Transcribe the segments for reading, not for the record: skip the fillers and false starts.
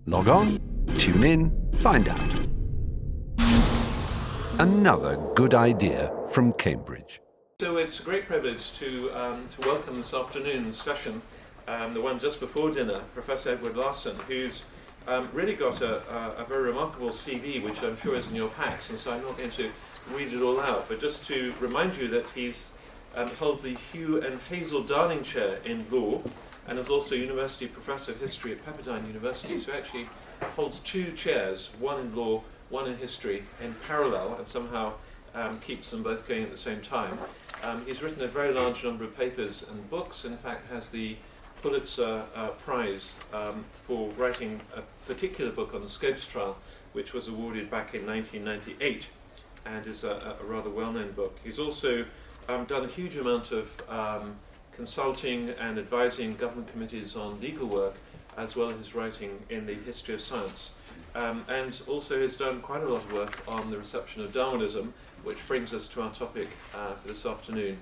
Log on, tune in, find out. Another good idea from Cambridge. So it's a great privilege to welcome this afternoon's session, the one just before dinner, Professor Edward Larson, who's really got a very remarkable CV, which I'm sure is in your packs, and so I'm not going to read it all out, but just to remind you that he's holds the Hugh and Hazel Darling Chair in Law, and is also University Professor of History at Pepperdine University, so actually holds two chairs, one in law, one in history, in parallel, and somehow keeps them both going at the same time. He's written a very large number of papers and books, and in fact has the Pulitzer Prize for writing a particular book on the Scopes trial, which was awarded back in 1998, and is a rather well-known book. He's also done a huge amount of consulting and advising government committees on legal work, as well as his writing in the history of science. And also has done quite a lot of work on the reception of Darwinism, which brings us to our topic for this afternoon,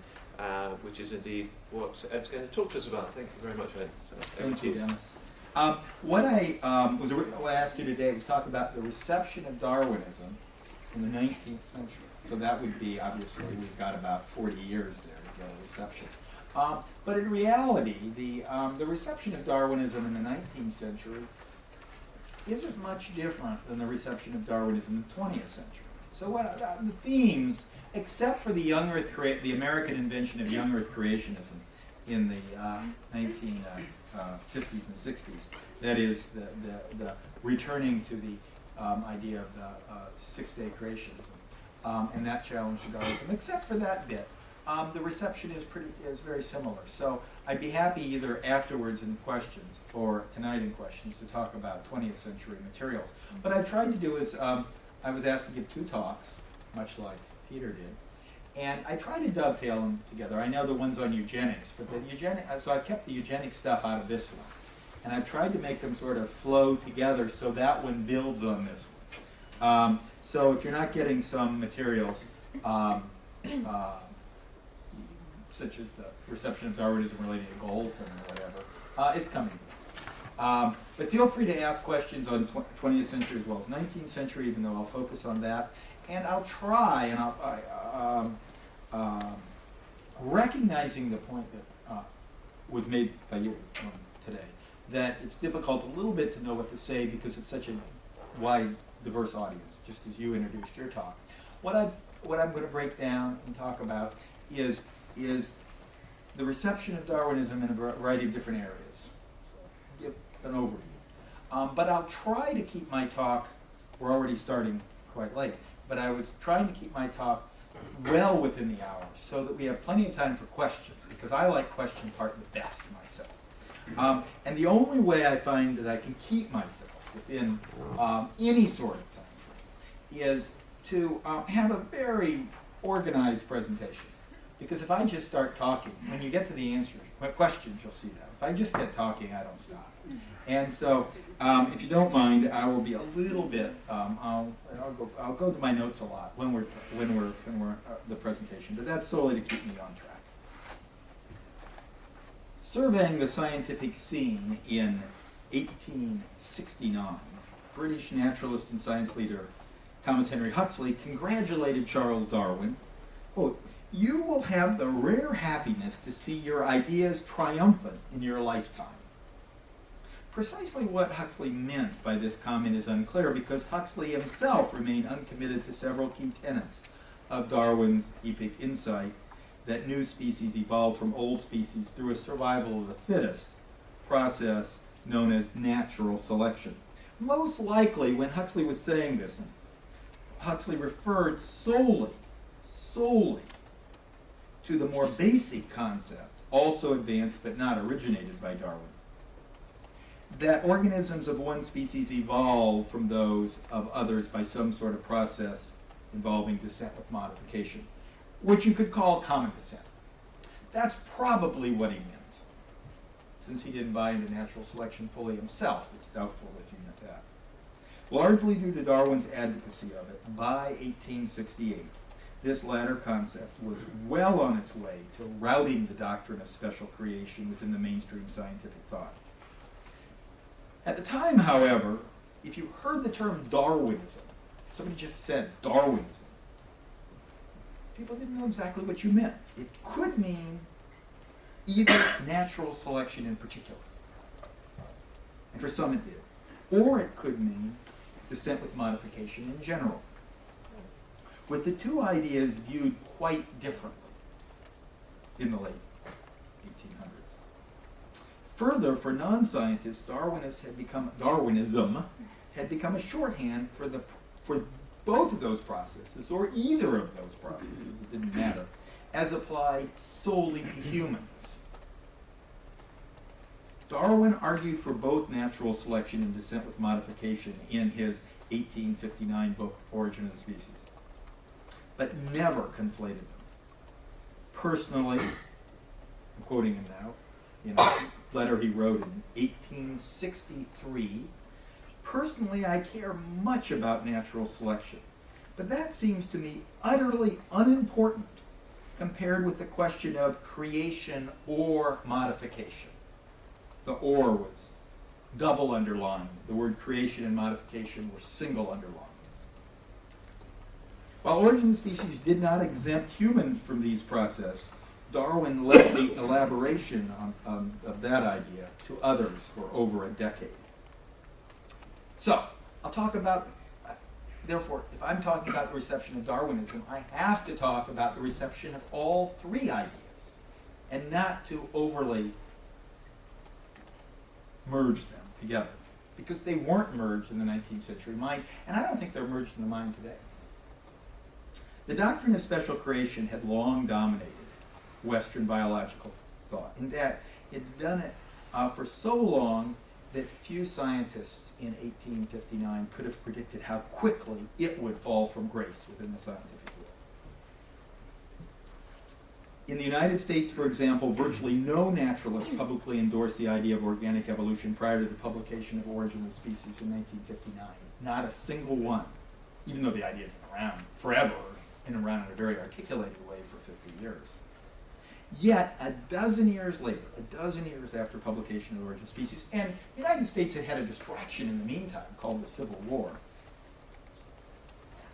which is indeed what Ed's going to talk to us about. Thank you very much, Ed. So, Thank you, Dennis. What I was originally asked you today was talk about the reception of Darwinism in the 19th century. So that would be, obviously, we've got about 40 years there to get a reception. But in reality, the reception of Darwinism in the 19th century isn't much different than the reception of Darwinism in the 20th century. So what the themes, except for the young Earth the American invention of young Earth creationism in the 1950s and 60s, that is the returning to the idea of the six-day creationism and that challenge to Darwinism. Except for that bit, the reception is very similar. So I'd be happy either afterwards in questions or tonight in questions to talk about 20th century materials. What I've tried to do is I was asked to give two talks, much like Peter did, and I try to dovetail them together. I know the one's on eugenics, but so I've kept the eugenics stuff out of this one, and I've tried to make them sort of flow together so that one builds on this one. So if you're not getting some materials, such as the reception of Darwinism related to Galton or whatever, it's coming. But feel free to ask questions on 20th century as well as 19th century, even though I'll focus on that. And I'll try, and recognizing the point that was made by you today, that it's difficult a little bit to know what to say because it's such a wide, diverse audience, just as you introduced your talk. What I'm going to break down and talk about is the reception of Darwinism in a variety of different areas. So give an overview. But I'll try to keep my talk, we're already starting quite late, but I was trying to keep my talk well within the hour so that we have plenty of time for questions, because I like question part the best myself. And the only way I find that I can keep myself within any sort of time frame is to have a very organized presentation. Because if I just start talking, when you get to the answers, questions, you'll see that. If I just get talking, I don't stop. And so, if you don't mind, I will be a little bit. I'll go to my notes a lot when we're the presentation, but that's solely to keep me on track. Surveying the scientific scene in 1869, British naturalist and science leader Thomas Henry Huxley congratulated Charles Darwin. Quote, "You will have the rare happiness to see your ideas triumphant in your lifetime." Precisely what Huxley meant by this comment is unclear, because Huxley himself remained uncommitted to several key tenets of Darwin's epic insight that new species evolve from old species through a survival of the fittest process known as natural selection. Most likely, when Huxley was saying this, Huxley referred solely to the more basic concept, also advanced but not originated by Darwin, that organisms of one species evolve from those of others by some sort of process involving descent with modification, which you could call common descent. That's probably what he meant. Since he didn't buy into natural selection fully himself, it's doubtful if he meant that. Largely due to Darwin's advocacy of it, by 1868, this latter concept was well on its way to routing the doctrine of special creation within the mainstream scientific thought. At the time, however, if you heard the term Darwinism, somebody just said Darwinism, people didn't know exactly what you meant. It could mean either natural selection in particular, and for some it did, or it could mean descent with modification in general, with the two ideas viewed quite differently in the late 1800s. Further, for non-scientists, Darwinism had become a shorthand for both of those processes, or either of those processes, it didn't matter, as applied solely to humans. Darwin argued for both natural selection and descent with modification in his 1859 book, Origin of the Species, but never conflated them. Personally, I'm quoting him now, in a letter he wrote in 1863, personally I care much about natural selection, but that seems to me utterly unimportant compared with the question of creation or modification. The or was double underlined. The word creation and modification were single underlined. While Origin of the Species did not exempt humans from these processes, Darwin left the elaboration of that idea to others for over a decade. So, I'll talk about, therefore, if I'm talking about the reception of Darwinism, I have to talk about the reception of all three ideas, and not to overly merge them together, because they weren't merged in the 19th century mind, and I don't think they're merged in the mind today. The doctrine of special creation had long dominated Western biological thought, in that it had done it for so long that few scientists in 1859 could have predicted how quickly it would fall from grace within the scientific world. In the United States, for example, virtually no naturalist publicly endorsed the idea of organic evolution prior to the publication of Origin of Species in 1959. Not a single one, even though the idea had been around forever and around in a very articulated way for 50 years. Yet, a dozen years after publication of Origin of Species, and the United States had had a distraction in the meantime called the Civil War.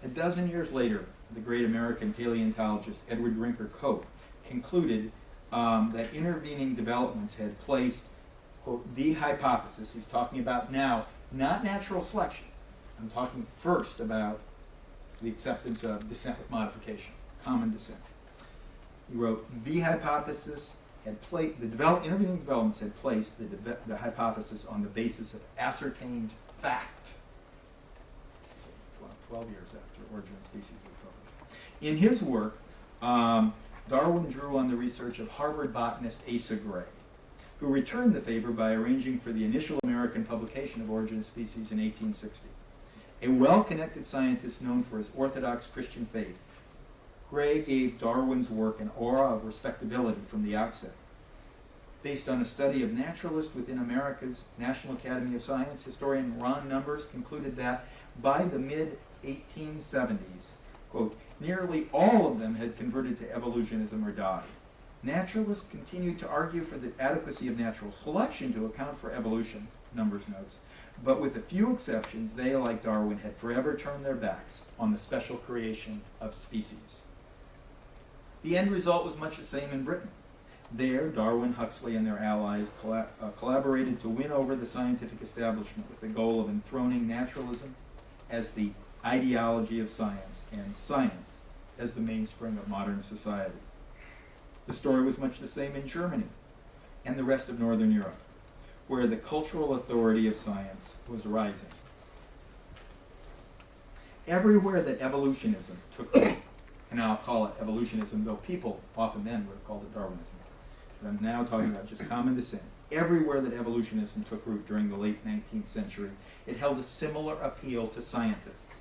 A dozen years later, the great American paleontologist Edward Rinker Cope concluded that intervening developments had placed, quote, the hypothesis, he's talking about now, not natural selection. I'm talking first about the acceptance of descent with modification, common descent. He wrote, the hypothesis had placed, intervening developments had placed the hypothesis on the basis of ascertained fact. So, 12 years after Origin of Species was published. In his work, Darwin drew on the research of Harvard botanist Asa Gray, who returned the favor by arranging for the initial American publication of Origin of Species in 1860. A well-connected scientist known for his orthodox Christian faith, Gray gave Darwin's work an aura of respectability from the outset. Based on a study of naturalists within America's National Academy of Science, historian Ron Numbers concluded that by the mid-1870s, quote, nearly all of them had converted to evolutionism or died. Naturalists continued to argue for the adequacy of natural selection to account for evolution, Numbers notes, but with a few exceptions, they, like Darwin, had forever turned their backs on the special creation of species. The end result was much the same in Britain. There, Darwin, Huxley, and their allies collaborated to win over the scientific establishment with the goal of enthroning naturalism as the ideology of science and science as the mainspring of modern society. The story was much the same in Germany and the rest of Northern Europe, where the cultural authority of science was rising. Everywhere that evolutionism took root, and I'll call it evolutionism, though people often then would have called it Darwinism, but I'm now talking about just common descent. Everywhere that evolutionism took root during the late 19th century, it held a similar appeal to scientists.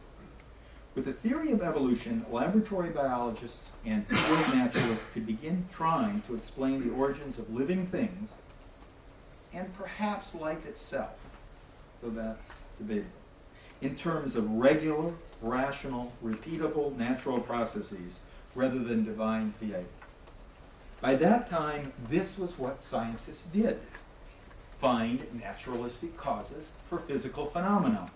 With the theory of evolution, laboratory biologists and field naturalists could begin trying to explain the origins of living things and perhaps life itself, though that's debatable, in terms of regular, rational, repeatable natural processes rather than divine theory. By that time, this was what scientists did: find naturalistic causes for physical phenomena.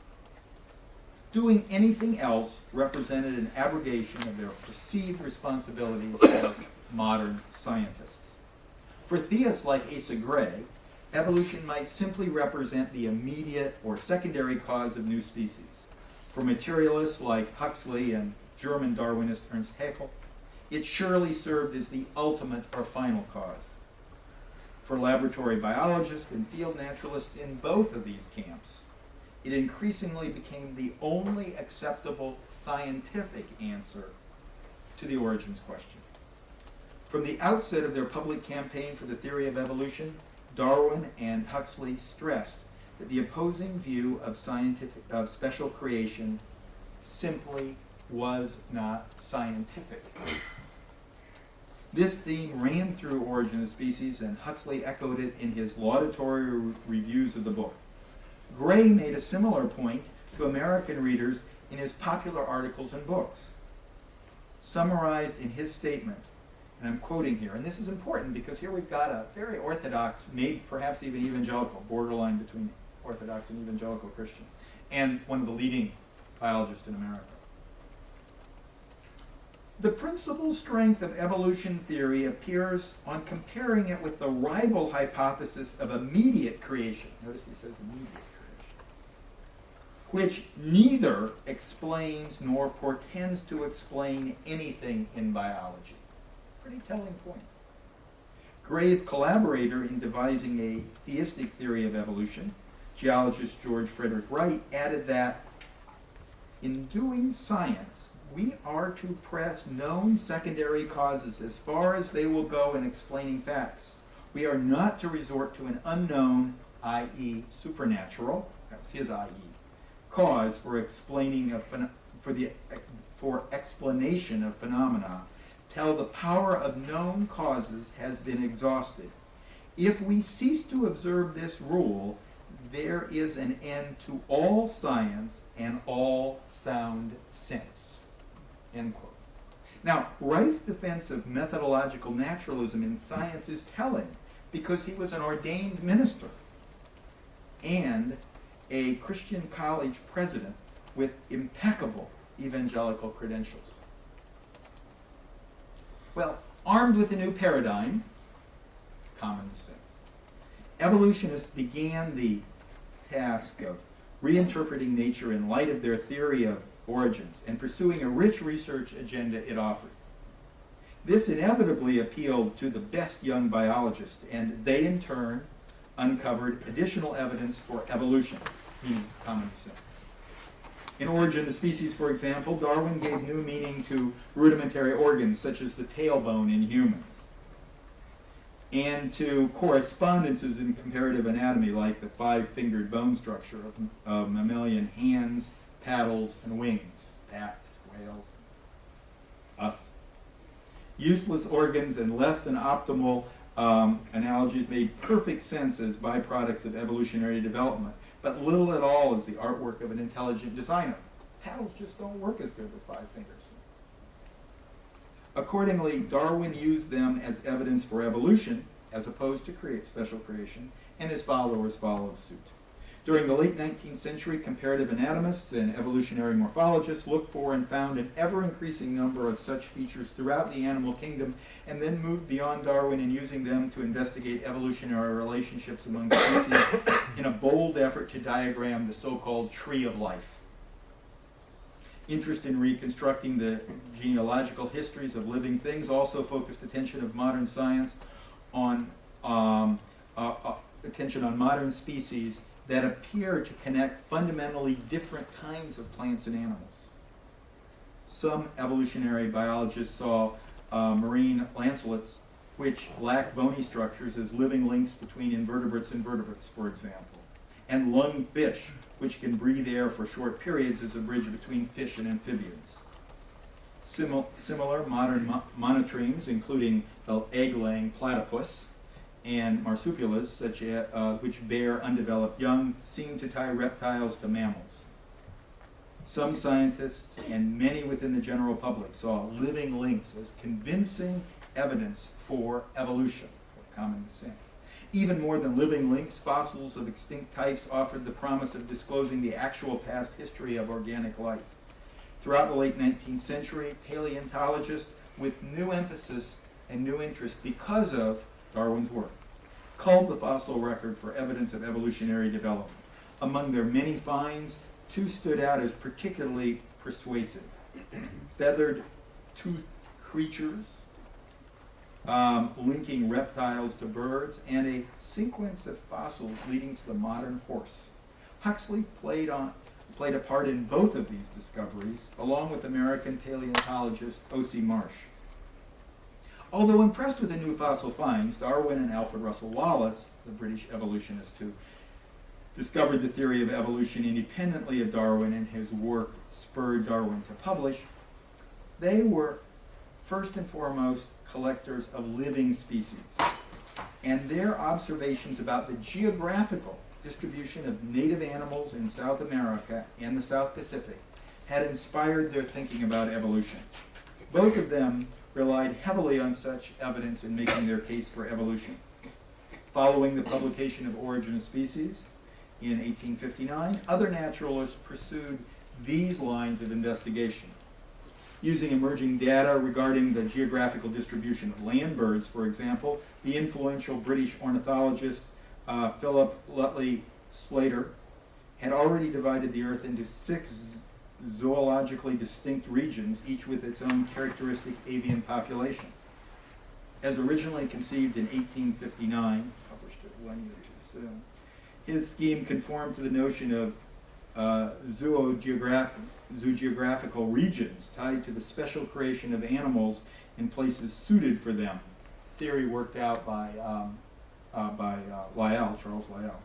Doing anything else represented an abrogation of their perceived responsibilities as modern scientists. For theists like Asa Gray, evolution might simply represent the immediate or secondary cause of new species. For materialists like Huxley and German Darwinist Ernst Haeckel, it surely served as the ultimate or final cause. For laboratory biologists and field naturalists in both of these camps, it increasingly became the only acceptable scientific answer to the origins question. From the outset of their public campaign for the theory of evolution, Darwin and Huxley stressed that the opposing view of special creation simply was not scientific. This theme ran through Origin of Species, and Huxley echoed it in his laudatory reviews of the book. Gray made a similar point to American readers in his popular articles and books. Summarized in his statement, and I'm quoting here, and this is important because here we've got a very orthodox, maybe perhaps even evangelical, borderline between orthodox and evangelical Christian, and one of the leading biologists in America. The principal strength of evolution theory appears on comparing it with the rival hypothesis of immediate creation. Notice he says immediate creation, which neither explains nor portends to explain anything in biology. Pretty telling point. Gray's collaborator in devising a theistic theory of evolution, geologist George Frederick Wright, added that in doing science, we are to press known secondary causes as far as they will go in explaining facts. We are not to resort to an unknown, i.e. supernatural, that was his i.e., cause for explanation of phenomena till the power of known causes has been exhausted. If we cease to observe this rule, there is an end to all science and all sound sense. End quote. Now, Wright's defense of methodological naturalism in science is telling because he was an ordained minister and a Christian college president with impeccable evangelical credentials. Well, armed with a new paradigm, common to say, evolutionists began the task of reinterpreting nature in light of their theory of origins and pursuing a rich research agenda it offered. This inevitably appealed to the best young biologists, and they in turn uncovered additional evidence for evolution, meaning common descent. In Origin of Species, for example, Darwin gave new meaning to rudimentary organs such as the tailbone in humans, and to correspondences in comparative anatomy like the five-fingered bone structure of mammalian hands, paddles, and wings, bats, whales, us. Useless organs and less than optimal analogies made perfect sense as byproducts of evolutionary development, but little at all as the artwork of an intelligent designer. Paddles just don't work as good with five fingers. Accordingly, Darwin used them as evidence for evolution as opposed to special creation, and his followers followed suit. During the late 19th century, comparative anatomists and evolutionary morphologists looked for and found an ever-increasing number of such features throughout the animal kingdom, and then moved beyond Darwin in using them to investigate evolutionary relationships among species in a bold effort to diagram the so-called tree of life. Interest in reconstructing the genealogical histories of living things also focused attention of modern science on modern species that appear to connect fundamentally different kinds of plants and animals. Some evolutionary biologists saw marine lancelets, which lack bony structures, as living links between invertebrates and vertebrates, for example, and lunged fish, which can breathe air for short periods as a bridge between fish and amphibians. Similar modern monotremes, including the egg-laying platypus, and marsupials, which bear undeveloped young, seem to tie reptiles to mammals. Some scientists and many within the general public saw living links as convincing evidence for evolution, for common descent. Even more than living links, fossils of extinct types offered the promise of disclosing the actual past history of organic life. Throughout the late 19th century, paleontologists, with new emphasis and new interest because of Darwin's work, culled the fossil record for evidence of evolutionary development. Among their many finds, two stood out as particularly persuasive. Feathered toothed creatures, linking reptiles to birds, and a sequence of fossils leading to the modern horse. Huxley played a part in both of these discoveries, along with American paleontologist O.C. Marsh. Although impressed with the new fossil finds, Darwin and Alfred Russel Wallace, the British evolutionist who discovered the theory of evolution independently of Darwin and his work spurred Darwin to publish, they were first and foremost collectors of living species. And their observations about the geographical distribution of native animals in South America and the South Pacific had inspired their thinking about evolution. Both of them relied heavily on such evidence in making their case for evolution. Following the publication of Origin of Species in 1859, other naturalists pursued these lines of investigation. Using emerging data regarding the geographical distribution of land birds, for example, the influential British ornithologist Philip Lutley Slater had already divided the Earth into 6 zoologically distinct regions, each with its own characteristic avian population. As originally conceived in 1859, published it 1 year too soon, his scheme conformed to the notion of zoogeographical regions tied to the special creation of animals in places suited for them. Theory worked out by Lyell, Charles Lyell.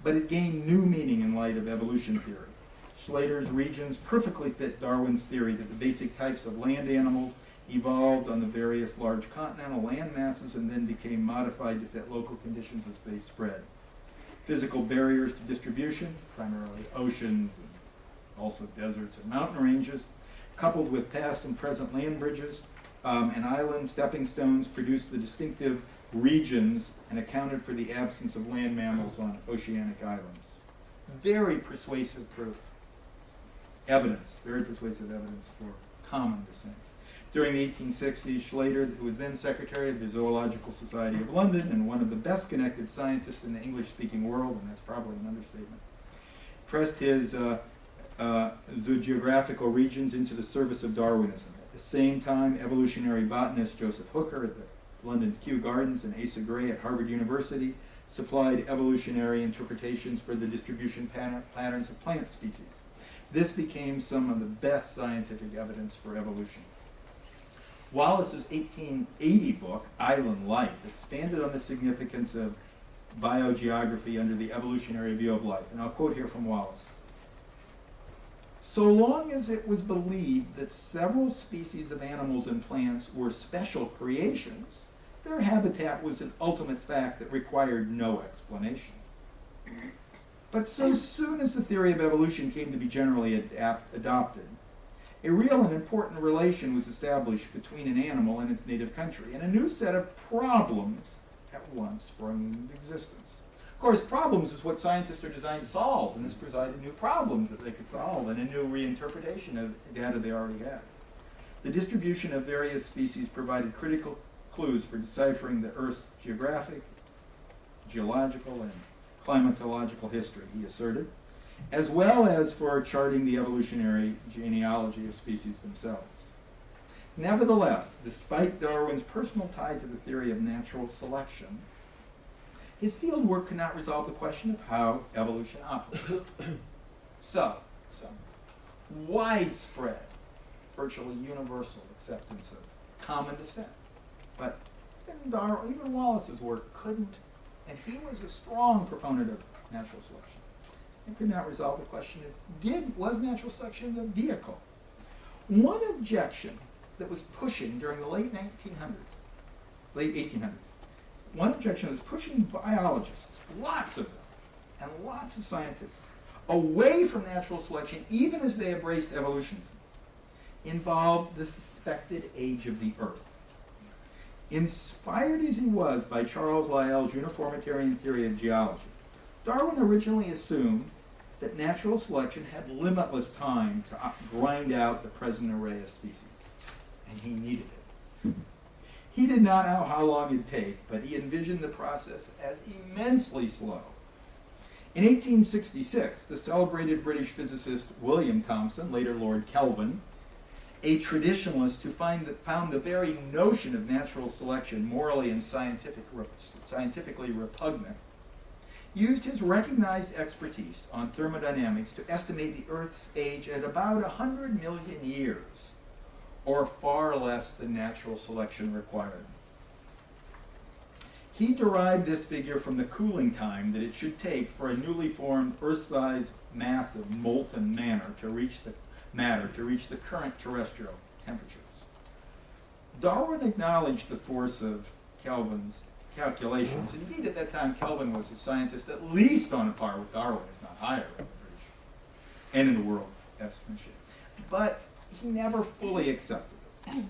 But it gained new meaning in light of evolution theory. Slater's regions perfectly fit Darwin's theory that the basic types of land animals evolved on the various large continental land masses and then became modified to fit local conditions as they spread. Physical barriers to distribution, primarily oceans and also deserts and mountain ranges, coupled with past and present land bridges and island stepping stones, produced the distinctive regions and accounted for the absence of land mammals on oceanic islands. Very persuasive proof. Very persuasive evidence for common descent. During the 1860s, Slater, who was then secretary of the Zoological Society of London and one of the best connected scientists in the English-speaking world, and that's probably an understatement, pressed his zoogeographical regions into the service of Darwinism. At the same time, evolutionary botanist Joseph Hooker at the London's Kew Gardens and Asa Gray at Harvard University supplied evolutionary interpretations for the distribution patterns of plant species. This became some of the best scientific evidence for evolution. Wallace's 1880 book, Island Life, expanded on the significance of biogeography under the evolutionary view of life. And I'll quote here from Wallace. So long as it was believed that several species of animals and plants were special creations, their habitat was an ultimate fact that required no explanation. But so soon as the theory of evolution came to be generally adopted, a real and important relation was established between an animal and its native country, and a new set of problems at once sprung into existence. Of course, problems is what scientists are designed to solve, and this presented new problems that they could solve and a new reinterpretation of data they already had. The distribution of various species provided critical clues for deciphering the Earth's geographic, geological, and climatological history, he asserted, as well as for charting the evolutionary genealogy of species themselves. Nevertheless, despite Darwin's personal tie to the theory of natural selection, his field work could not resolve the question of how evolution operates. So, some widespread, virtually universal acceptance of common descent. But even Wallace's work couldn't, and he was a strong proponent of natural selection, and could not resolve the question of was natural selection the vehicle? One objection that was pushing during the late 1800s, one objection that was pushing biologists, lots of them, and lots of scientists, away from natural selection, even as they embraced evolutionism, involved the suspected age of the Earth. Inspired as he was by Charles Lyell's uniformitarian theory of geology, Darwin originally assumed that natural selection had limitless time to grind out the present array of species, and he needed it. He did not know how long it'd take, but he envisioned the process as immensely slow. In 1866, the celebrated British physicist William Thomson, later Lord Kelvin, a traditionalist who found the very notion of natural selection morally and scientifically repugnant, used his recognized expertise on thermodynamics to estimate the Earth's age at about 100 million years, or far less than natural selection required. He derived this figure from the cooling time that it should take for a newly formed Earth-sized mass of molten matter to reach the current terrestrial temperatures. Darwin acknowledged the force of Kelvin's calculations. Indeed, at that time, Kelvin was a scientist at least on a par with Darwin, if not higher, in the British and in the world estimatorship. But he never fully accepted it.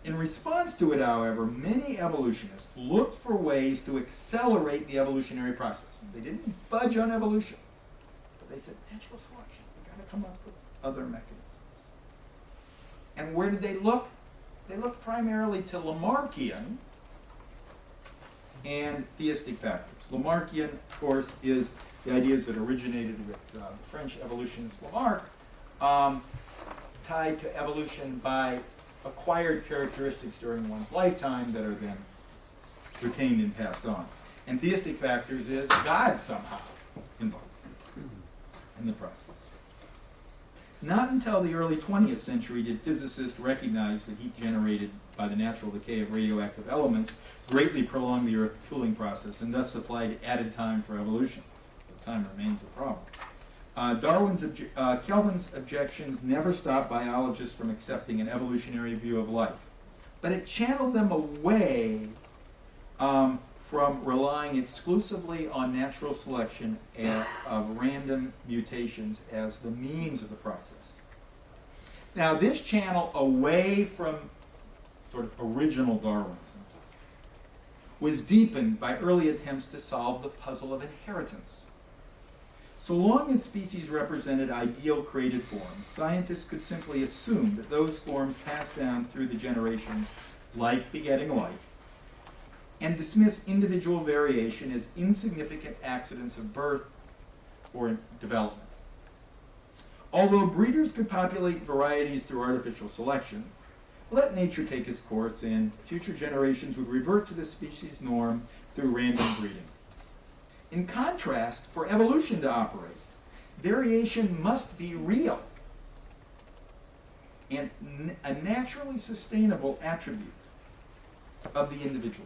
In response to it, however, many evolutionists looked for ways to accelerate the evolutionary process. They didn't budge on evolution, but they said, natural selection, we've got to come up with other mechanisms. And where did they look? They looked primarily to Lamarckian and theistic factors. Lamarckian, of course, is the ideas that originated with the French evolutionist Lamarck, tied to evolution by acquired characteristics during one's lifetime that are then retained and passed on. And theistic factors is God somehow involved in the process. Not until the early 20th century did physicists recognize that heat generated by the natural decay of radioactive elements greatly prolonged the Earth cooling process and thus supplied added time for evolution. But time remains a problem. Kelvin's objections never stopped biologists from accepting an evolutionary view of life, but it channeled them away from relying exclusively on natural selection of random mutations as the means of the process. Now, this channel away from sort of original Darwinism was deepened by early attempts to solve the puzzle of inheritance. So long as species represented ideal created forms, scientists could simply assume that those forms passed down through the generations like begetting like, and dismiss individual variation as insignificant accidents of birth or development. Although breeders could populate varieties through artificial selection, let nature take its course and future generations would revert to the species norm through random breeding. In contrast, for evolution to operate, variation must be real and a naturally sustainable attribute of the individual.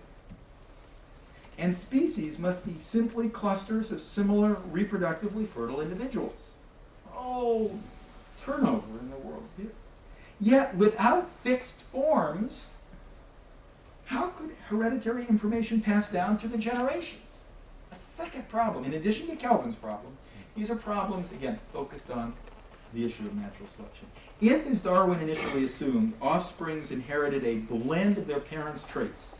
And species must be simply clusters of similar reproductively fertile individuals. Oh, turnover in the world here. Yet, without fixed forms, how could hereditary information pass down through the generations? A second problem, in addition to Kelvin's problem, these are problems, again, focused on the issue of natural selection. If, as Darwin initially assumed, offsprings inherited a blend of their parents' traits,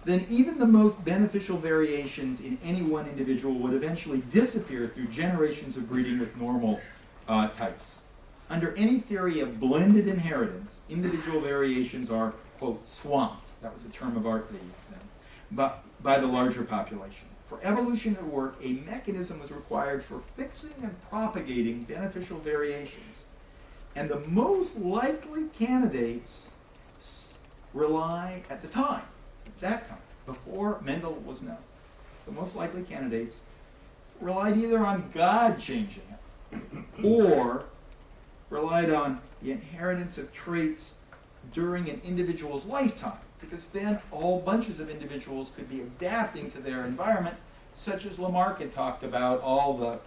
then even the most beneficial variations in any one individual would eventually disappear through generations of breeding with normal types. Under any theory of blended inheritance, individual variations are, quote, swamped. That was a term of art they used then, but by the larger population. For evolution to work, a mechanism was required for fixing and propagating beneficial variations. And the most likely candidates rely, at that time, before Mendel was known, the most likely candidates relied either on God changing it or relied on the inheritance of traits during an individual's lifetime, because then all bunches of individuals could be adapting to their environment, such as Lamarck had talked about, all the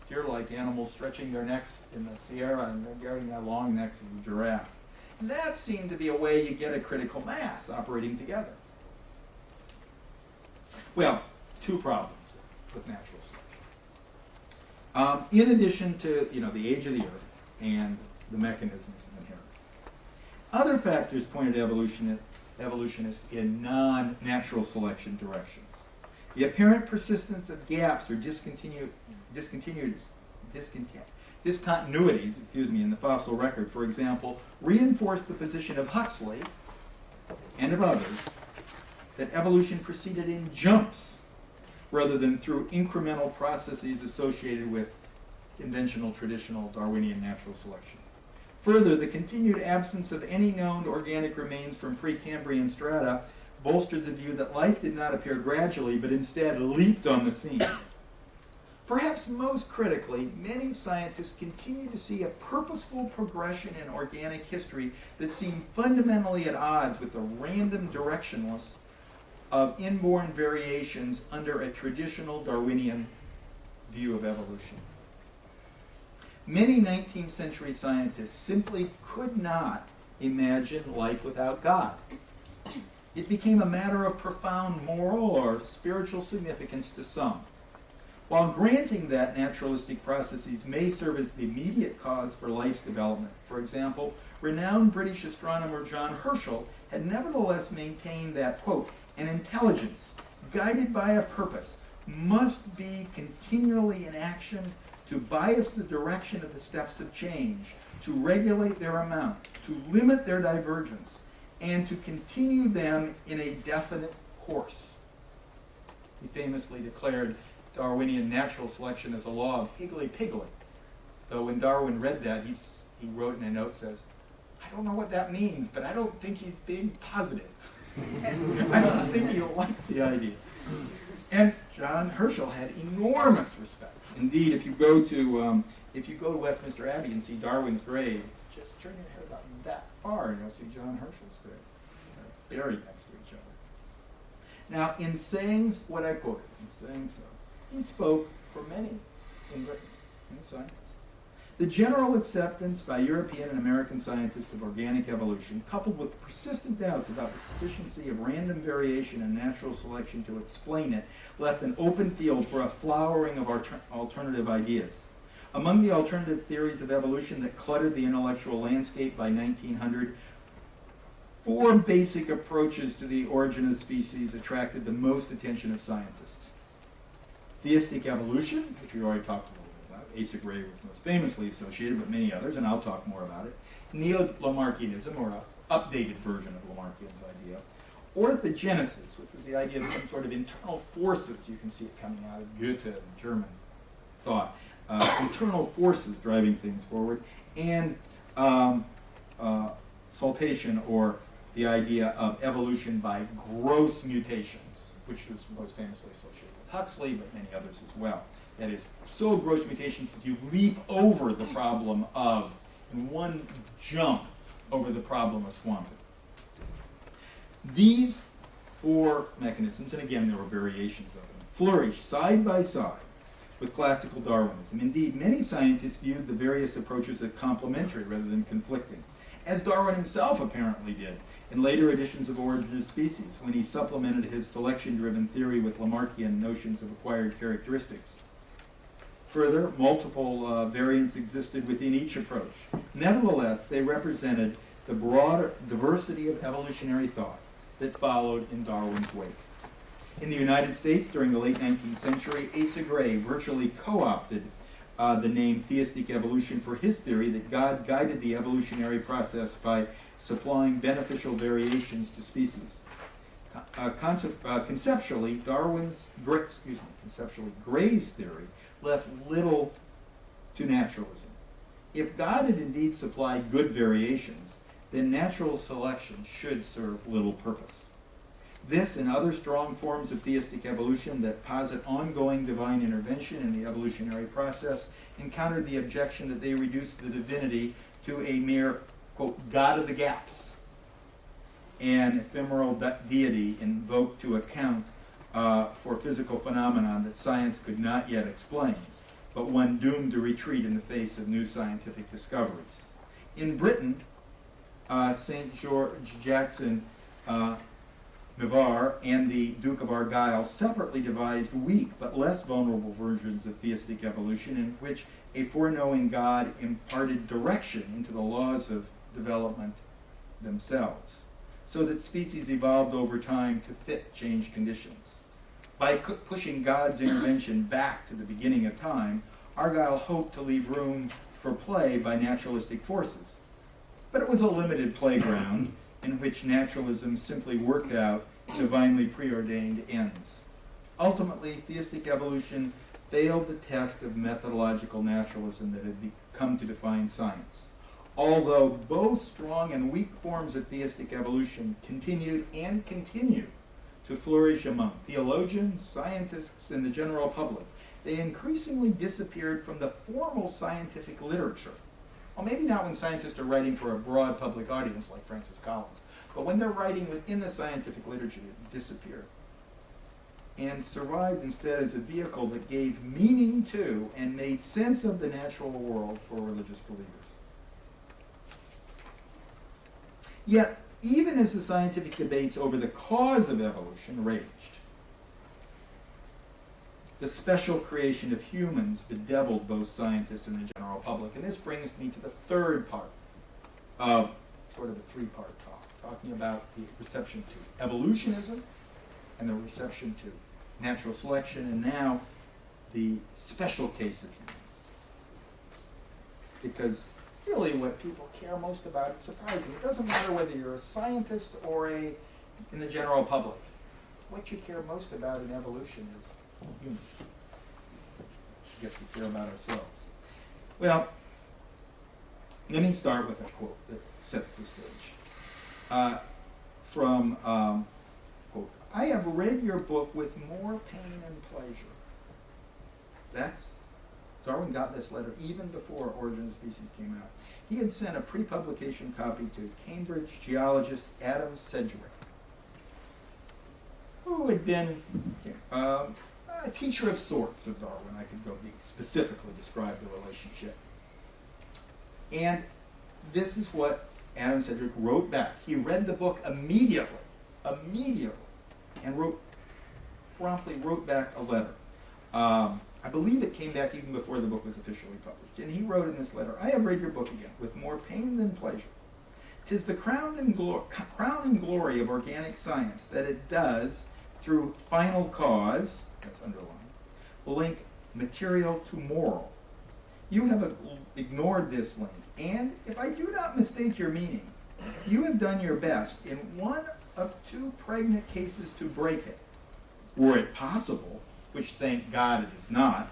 deer-like animals stretching their necks in the Sierra and getting that long necks of the giraffe. And that seemed to be a way you get a critical mass operating together. Well, two problems with natural selection. In addition to the age of the Earth and the mechanisms of inheritance. Other factors pointed to evolution evolutionists in non-natural selection directions. The apparent persistence of gaps or discontinuities in the fossil record, for example, reinforce the position of Huxley and of others that evolution proceeded in jumps rather than through incremental processes associated with conventional, traditional Darwinian natural selection. Further, the continued absence of any known organic remains from Precambrian strata bolstered the view that life did not appear gradually, but instead leaped on the scene. Perhaps most critically, many scientists continue to see a purposeful progression in organic history that seemed fundamentally at odds with the random directionless of inborn variations under a traditional Darwinian view of evolution. Many 19th century scientists simply could not imagine life without God. It became a matter of profound moral or spiritual significance to some. While granting that naturalistic processes may serve as the immediate cause for life's development, for example, renowned British astronomer John Herschel had nevertheless maintained that, quote, an intelligence guided by a purpose must be continually in action to bias the direction of the steps of change, to regulate their amount, to limit their divergence, and to continue them in a definite course. He famously declared Darwinian natural selection as a law of higgly-piggly. Though when Darwin read that, he wrote in a note, says, I don't know what that means, but I don't think he's being positive. I don't think he likes the idea. And John Herschel had enormous respect. Indeed, if you go to Westminster Abbey and see Darwin's grave, just turn your head about that far and you'll see John Herschel's grave. They're buried next to each other. Now, in saying what I quoted, in saying so, he spoke for many in Britain, many scientists. The general acceptance by European and American scientists of organic evolution, coupled with persistent doubts about the sufficiency of random variation and natural selection to explain it, left an open field for a flowering of alternative ideas. Among the alternative theories of evolution that cluttered the intellectual landscape by 1900, 4 basic approaches to the origin of species attracted the most attention of scientists. Theistic evolution, which we already talked about. Asa Gray was most famously associated with many others, and I'll talk more about it. Neo-Lamarckianism, or an updated version of Lamarckian's idea. Orthogenesis, which was the idea of some sort of internal forces. You can see it coming out of Goethe and German thought. Internal forces driving things forward. And saltation, or the idea of evolution by gross mutations, which was most famously associated with Huxley, but many others as well. That is, so gross mutations that you leap over the problem of, in one jump, over the problem of swamping. These 4 mechanisms, and again there were variations of them, flourish side by side with classical Darwinism. Indeed, many scientists viewed the various approaches as complementary rather than conflicting, as Darwin himself apparently did in later editions of Origin of Species, when he supplemented his selection-driven theory with Lamarckian notions of acquired characteristics. Further, multiple variants existed within each approach. Nevertheless, they represented the broader diversity of evolutionary thought that followed in Darwin's wake. In the United States, during the late 19th century, Asa Gray virtually co-opted the name theistic evolution for his theory that God guided the evolutionary process by supplying beneficial variations to species. Conceptually, Gray's theory left little to naturalism. If God had indeed supplied good variations, then natural selection should serve little purpose. This and other strong forms of theistic evolution that posit ongoing divine intervention in the evolutionary process encountered the objection that they reduced the divinity to a mere, quote, God of the gaps, an ephemeral deity invoked to account for physical phenomenon that science could not yet explain, but one doomed to retreat in the face of new scientific discoveries. In Britain, St. George Jackson Navarre and the Duke of Argyll separately devised weak but less vulnerable versions of theistic evolution in which a foreknowing God imparted direction into the laws of development themselves. so that species evolved over time to fit changed conditions. By pushing God's intervention back to the beginning of time, Argyll hoped to leave room for play by naturalistic forces. But it was a limited playground in which naturalism simply worked out divinely preordained ends. Ultimately, theistic evolution failed the test of methodological naturalism that had come to define science. Although both strong and weak forms of theistic evolution continued and continue to flourish among theologians, scientists, and the general public, they increasingly disappeared from the formal scientific literature. Well, maybe not when scientists are writing for a broad public audience like Francis Collins, but when they're writing within the scientific literature, it disappeared and survived instead as a vehicle that gave meaning to and made sense of the natural world for religious believers. Yet, even as the scientific debates over the cause of evolution raged, the special creation of humans bedeviled both scientists and the general public. And this brings me to the third part of sort of a three-part talk, talking about the reception to evolutionism and the reception to natural selection, and now the special case of humans. Because really what people care most about, it's surprising, it doesn't matter whether you're a scientist or in the general public. What you care most about in evolution is humans. I guess we care about ourselves. Well, let me start with a quote that sets the stage. Quote, "I have read your book with more pain and pleasure." Darwin got this letter even before Origin of Species came out. He had sent a pre-publication copy to Cambridge geologist Adam Sedgwick, who had been a teacher of sorts of Darwin. I could go specifically describe the relationship. And this is what Adam Sedgwick wrote back. He read the book immediately, and promptly wrote back a letter. I believe it came back even before the book was officially published. And he wrote in this letter, "I have read your book again with more pain than pleasure. 'Tis the crown and glory of organic science that it does, through final cause," that's underlined, "link material to moral. You have ignored this link, and if I do not mistake your meaning, you have done your best in one of two pregnant cases to break it. Were it possible, which thank God it is not,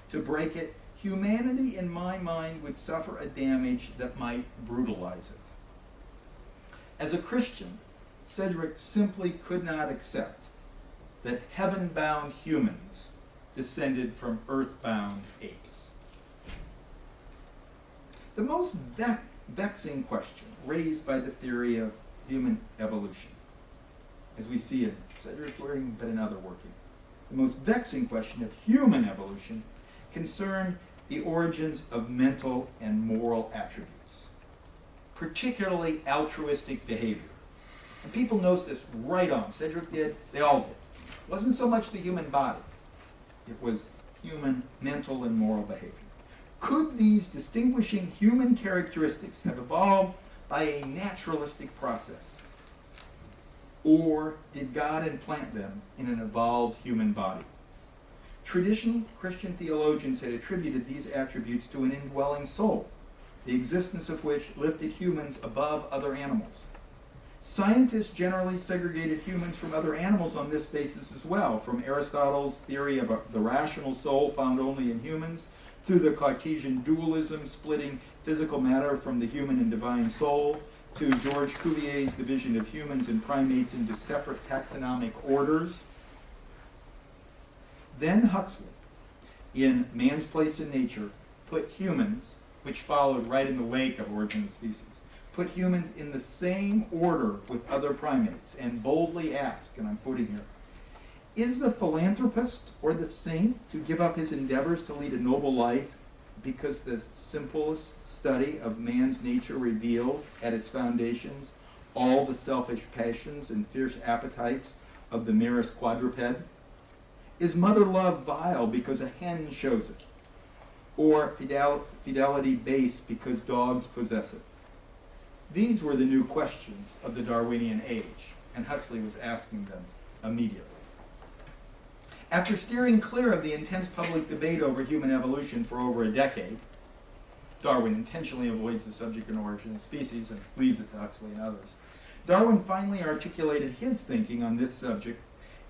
to break it, humanity in my mind would suffer a damage that might brutalize it." As a Christian, Sedgwick simply could not accept that heaven-bound humans descended from earth-bound apes. The most vexing question raised by the theory of human evolution, as we see in Sedgwick's wording, but in other working, the most vexing question of human evolution concerned the origins of mental and moral attributes, particularly altruistic behavior. And people noticed this right on. Sedgwick did, they all did. It wasn't so much the human body, it was human mental and moral behavior. Could these distinguishing human characteristics have evolved by a naturalistic process? Or did God implant them in an evolved human body? Traditional Christian theologians had attributed these attributes to an indwelling soul, the existence of which lifted humans above other animals. Scientists generally segregated humans from other animals on this basis as well, from Aristotle's theory of the rational soul found only in humans, through the Cartesian dualism splitting physical matter from the human and divine soul, to George Cuvier's division of humans and primates into separate taxonomic orders. Then Huxley, in Man's Place in Nature, put humans, which followed right in the wake of Origin of Species, put humans in the same order with other primates, and boldly asked, and I'm quoting here, "Is the philanthropist or the saint to give up his endeavors to lead a noble life because the simplest study of man's nature reveals at its foundations all the selfish passions and fierce appetites of the merest quadruped? Is mother love vile because a hen shows it, or fidelity base because dogs possess it? These were the new questions of the Darwinian age, and Huxley was asking them immediately. After steering clear of the intense public debate over human evolution for over a decade, Darwin intentionally avoids the subject and origin of species and leaves it to Huxley and others. Darwin finally articulated his thinking on this subject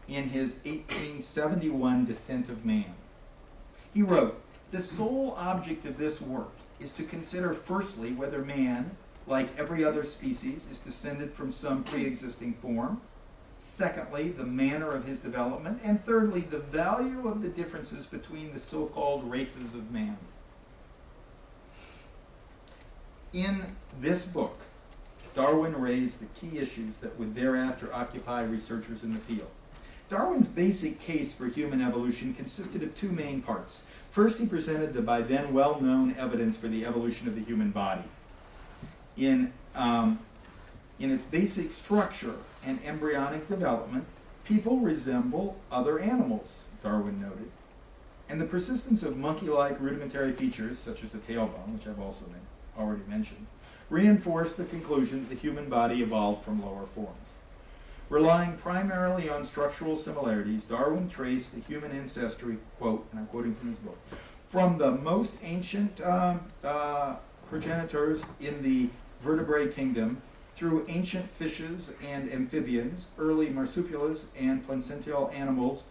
in his 1871 Descent of Man. He wrote, "The sole object of this work is to consider firstly whether man, like every other species, is descended from some pre-existing form, secondly, the manner of his development, and thirdly, the value of the differences between the so-called races of man." In this book, Darwin raised the key issues that would thereafter occupy researchers in the field. Darwin's basic case for human evolution consisted of two main parts. First, he presented the by then well-known evidence for the evolution of the human body. In its basic structure and embryonic development, people resemble other animals, Darwin noted. And the persistence of monkey-like rudimentary features, such as the tailbone, which I've also already mentioned, reinforced the conclusion that the human body evolved from lower forms. Relying primarily on structural similarities, Darwin traced the human ancestry, quote, and I'm quoting from his book, from the most ancient progenitors in the vertebrate kingdom through ancient fishes and amphibians, early marsupials and placental animals,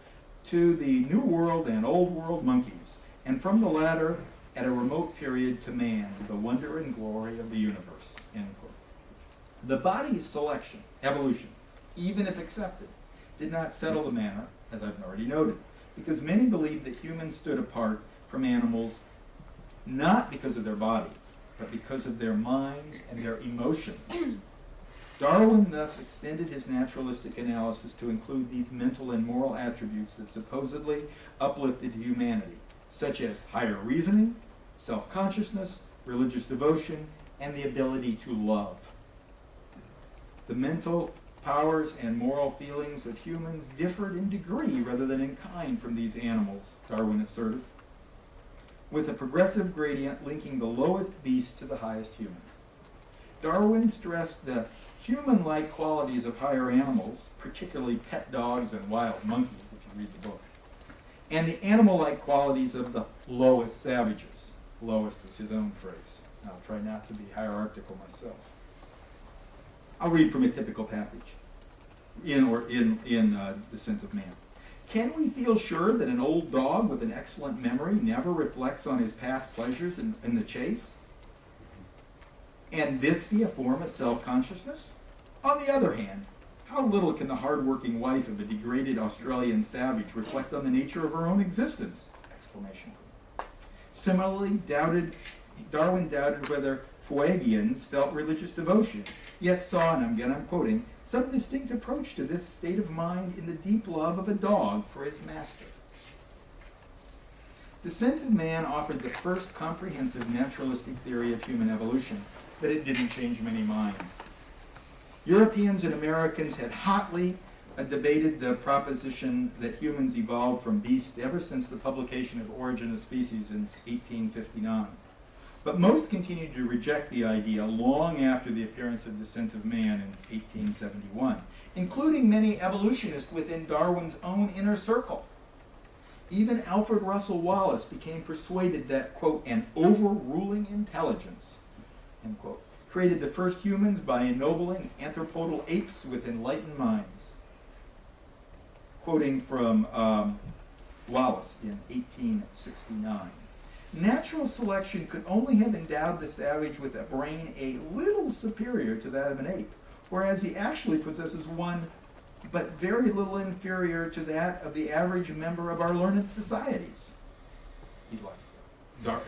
to the New World and Old World monkeys, and from the latter at a remote period to man, the wonder and glory of the universe, end quote. The body's selection, evolution, even if accepted, did not settle the matter, as I've already noted, because many believed that humans stood apart from animals not because of their bodies, but because of their minds and their emotions. Darwin thus extended his naturalistic analysis to include these mental and moral attributes that supposedly uplifted humanity, such as higher reasoning, self-consciousness, religious devotion, and the ability to love. The mental powers and moral feelings of humans differed in degree rather than in kind from these animals, Darwin asserted, with a progressive gradient linking the lowest beast to the highest human. Darwin stressed the human-like qualities of higher animals, particularly pet dogs and wild monkeys, if you read the book, and the animal-like qualities of the lowest savages. Lowest was his own phrase. I'll try not to be hierarchical myself. I'll read from a typical passage in Descent of Man. Can we feel sure that an old dog with an excellent memory never reflects on his past pleasures in the chase? And this be a form of self-consciousness? On the other hand, how little can the hard-working wife of a degraded Australian savage reflect on the nature of her own existence? Exclamation point. Similarly, Darwin doubted whether Fuegians felt religious devotion, yet saw, and again I'm quoting, some distinct approach to this state of mind in the deep love of a dog for its master. Descent of Man offered the first comprehensive naturalistic theory of human evolution, but it didn't change many minds. Europeans and Americans had hotly debated the proposition that humans evolved from beasts ever since the publication of Origin of Species in 1859. But most continued to reject the idea long after the appearance of Descent of Man in 1871, including many evolutionists within Darwin's own inner circle. Even Alfred Russel Wallace became persuaded that, quote, an overruling intelligence, end quote, created the first humans by ennobling anthropodal apes with enlightened minds. Quoting from Wallace in 1869. Natural selection could only have endowed the savage with a brain a little superior to that of an ape, whereas he actually possesses one but very little inferior to that of the average member of our learned societies.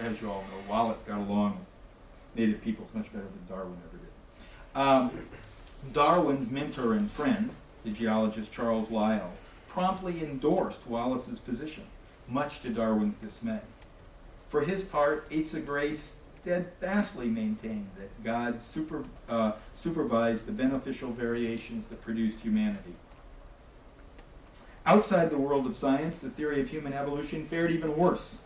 As you all know, Wallace got along with native peoples much better than Darwin ever did. Darwin's mentor and friend, the geologist Charles Lyell, promptly endorsed Wallace's position, much to Darwin's dismay. For his part, Asa Gray steadfastly maintained that God supervised the beneficial variations that produced humanity. Outside the world of science, the theory of human evolution fared even worse.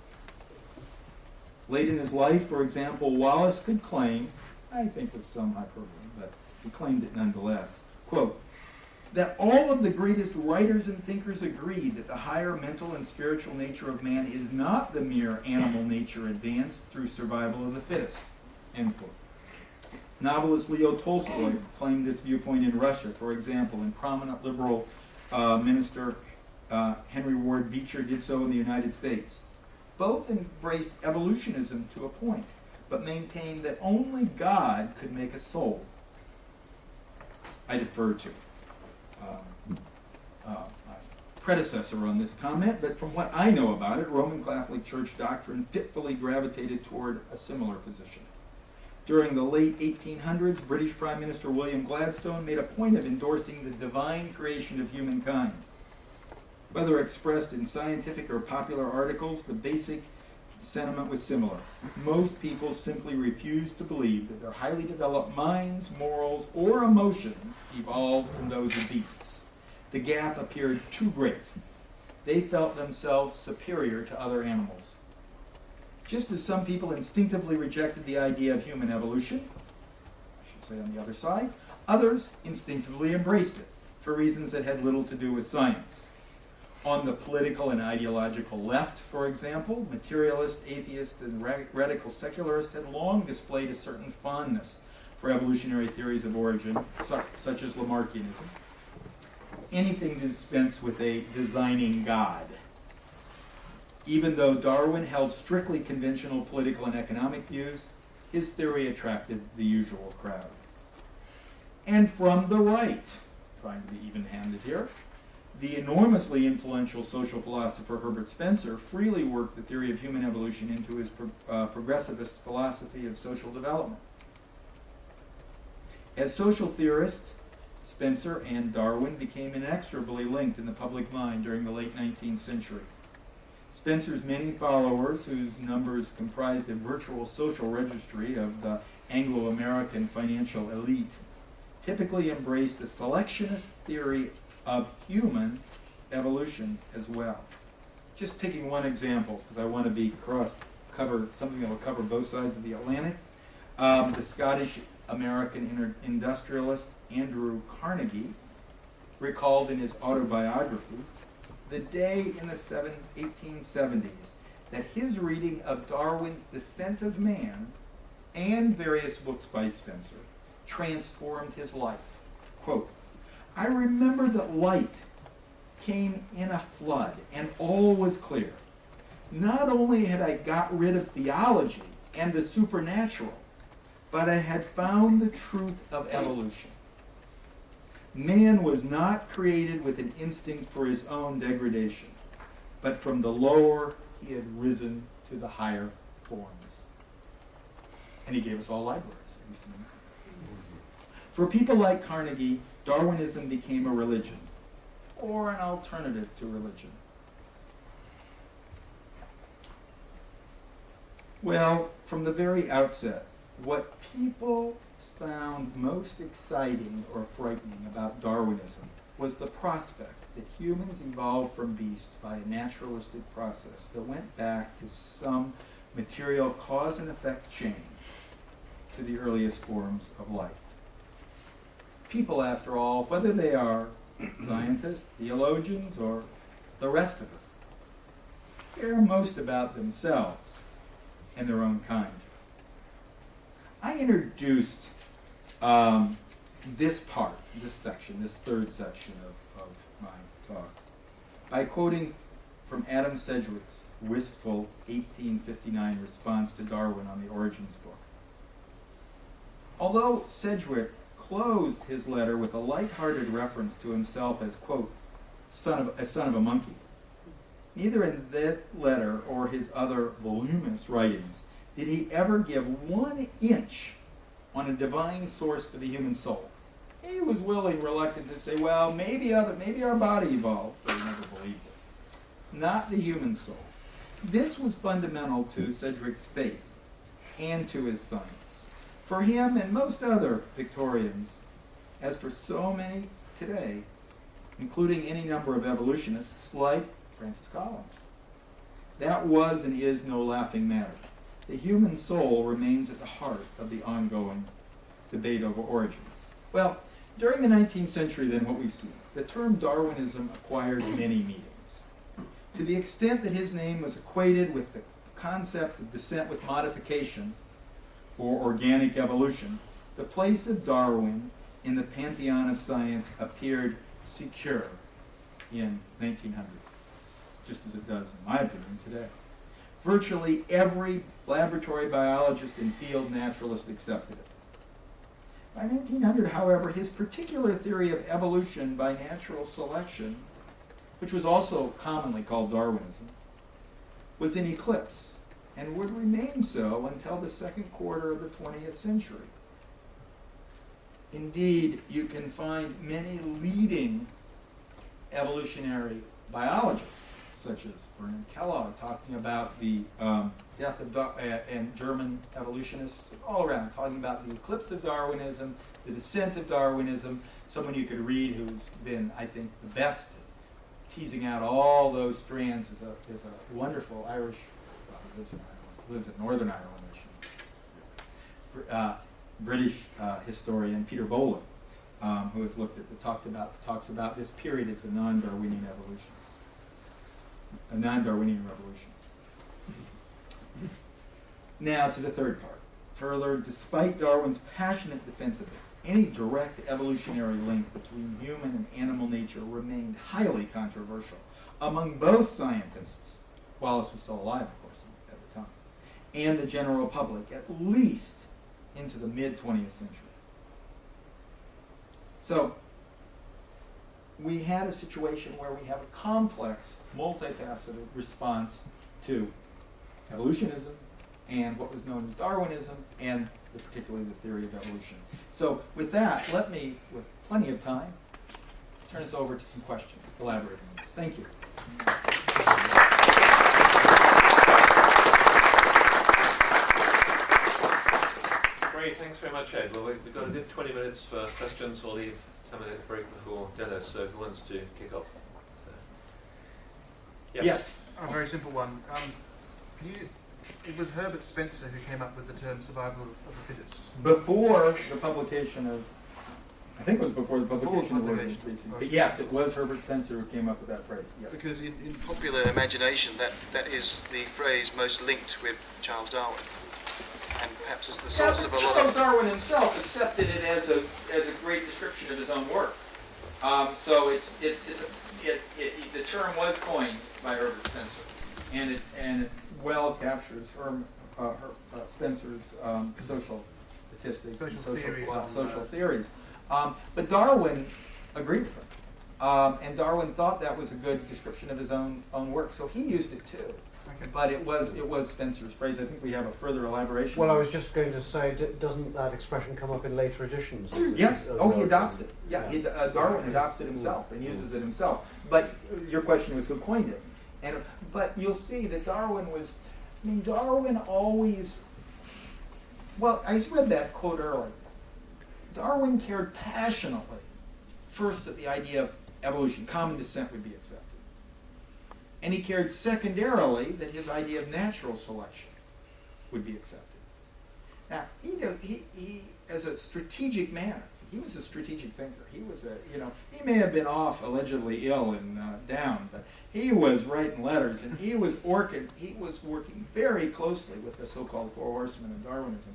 Late in his life, for example, Wallace could claim I think with some hyperbole, but he claimed it nonetheless. Quote, that all of the greatest writers and thinkers agree that the higher mental and spiritual nature of man is not the mere animal nature advanced through survival of the fittest, end quote. Novelist Leo Tolstoy claimed this viewpoint in Russia, for example, and prominent liberal minister Henry Ward Beecher did so in the United States. Both embraced evolutionism to a point, but maintained that only God could make a soul. I defer to my predecessor on this comment, but from what I know about it, Roman Catholic Church doctrine fitfully gravitated toward a similar position. During the late 1800s, British Prime Minister William Gladstone made a point of endorsing the divine creation of humankind. Whether expressed in scientific or popular articles, the basic sentiment was similar. Most people simply refused to believe that their highly developed minds, morals, or emotions evolved from those of beasts. The gap appeared too great. They felt themselves superior to other animals. Just as some people instinctively rejected the idea of human evolution, I should say on the other side, others instinctively embraced it for reasons that had little to do with science. On the political and ideological left, for example, materialist, atheist, and radical secularists had long displayed a certain fondness for evolutionary theories of origin, such as Lamarckianism. Anything to dispense with a designing God. Even though Darwin held strictly conventional political and economic views, his theory attracted the usual crowd. And from the right, trying to be even-handed here, the enormously influential social philosopher Herbert Spencer freely worked the theory of human evolution into his progressivist philosophy of social development. As social theorists, Spencer and Darwin became inexorably linked in the public mind during the late 19th century. Spencer's many followers, whose numbers comprised a virtual social registry of the Anglo-American financial elite, typically embraced a selectionist theory of human evolution as well. Just picking one example, because I want to be cover something that will cover both sides of the Atlantic. The Scottish-American industrialist Andrew Carnegie recalled in his autobiography the day in the 1870s that his reading of Darwin's Descent of Man and various books by Spencer transformed his life. Quote, I remember that light came in a flood and all was clear. Not only had I got rid of theology and the supernatural, but I had found the truth of evolution. Man was not created with an instinct for his own degradation, but from the lower he had risen to the higher forms. And he gave us all libraries, at least in America. For people like Carnegie, Darwinism became a religion, or an alternative to religion. Well, from the very outset, what people found most exciting or frightening about Darwinism was the prospect that humans evolved from beasts by a naturalistic process that went back to some material cause and effect chain to the earliest forms of life. People, after all, whether they are scientists, theologians, or the rest of us, care most about themselves and their own kind. I introduced this section, this third section of my talk, by quoting from Adam Sedgwick's wistful 1859 response to Darwin on the Origins book. Although Sedgwick closed his letter with a light-hearted reference to himself as, quote, son of a monkey, neither in that letter or his other voluminous writings did he ever give 1 inch on a divine source for the human soul. He was willing, reluctant to say, well, maybe our body evolved, but he never believed it. Not the human soul. This was fundamental to Sedgwick's faith and to his science. For him and most other Victorians, as for so many today, including any number of evolutionists like Francis Collins, that was and is no laughing matter. The human soul remains at the heart of the ongoing debate over origins. Well, during the 19th century, then, what we see, the term Darwinism acquired many meanings. To the extent that his name was equated with the concept of descent with modification, or organic evolution, the place of Darwin in the pantheon of science appeared secure in 1900, just as it does, in my opinion, today. Virtually every laboratory biologist and field naturalist accepted it. By 1900, however, his particular theory of evolution by natural selection, which was also commonly called Darwinism, was in eclipse and would remain so until the second quarter of the 20th century. Indeed, you can find many leading evolutionary biologists, such as Vernon Kellogg, talking about the death of and German evolutionists all around, talking about the eclipse of Darwinism, the descent of Darwinism, someone you could read who's been, I think, the best at teasing out all those strands is a wonderful Irish, well, he lives in Northern Ireland, British historian Peter Boland, who has talks about this period as the non-Darwinian evolution. A non-Darwinian revolution. Now to the third part. Further, despite Darwin's passionate defense of it, any direct evolutionary link between human and animal nature remained highly controversial among both scientists, Wallace was still alive, of course, at the time, and the general public, at least into the mid-20th century. So, we had a situation where we have a complex, multifaceted response to evolutionism and what was known as Darwinism and particularly the theory of evolution. So with that, let me, with plenty of time, turn us over to some questions, elaborating on this. Thank you. Great, thanks very much, Ed. Well, we've got a good 20 minutes for questions. We'll leave 10-minute break before dinner, so who wants to kick off? Yes. A very simple one. It was Herbert Spencer who came up with the term survival of the fittest. Before the publication of, I think it was before the publication of Origin of Species. But yes, it was Herbert Spencer who came up with that phrase. Yes. Because in popular imagination, that is the phrase most linked with Charles Darwin, and perhaps as the source of a lot of. Charles Darwin himself accepted it as a great description of his own work. So the term was coined by Herbert Spencer, and it well captures Spencer's social statistics, social theories. But Darwin agreed with him, and Darwin thought that was a good description of his own work, so he used it too. Okay. But it was Spencer's phrase. I think we have a further elaboration. Well, I was just going to say, doesn't that expression come up in later editions? Yes. Oh, he adopts it. Yeah, Darwin adopts it himself and uses it himself. But your question was who coined it. But you'll see that Darwin always, well, I just read that quote earlier. Darwin cared passionately, first, that the idea of evolution, common descent, would be accepted. And he cared secondarily that his idea of natural selection would be accepted. Now, he as a strategic man, he was a strategic thinker. He was he may have been off, allegedly ill and down, but he was writing letters, and he was working very closely with the so-called Four Horsemen of Darwinism,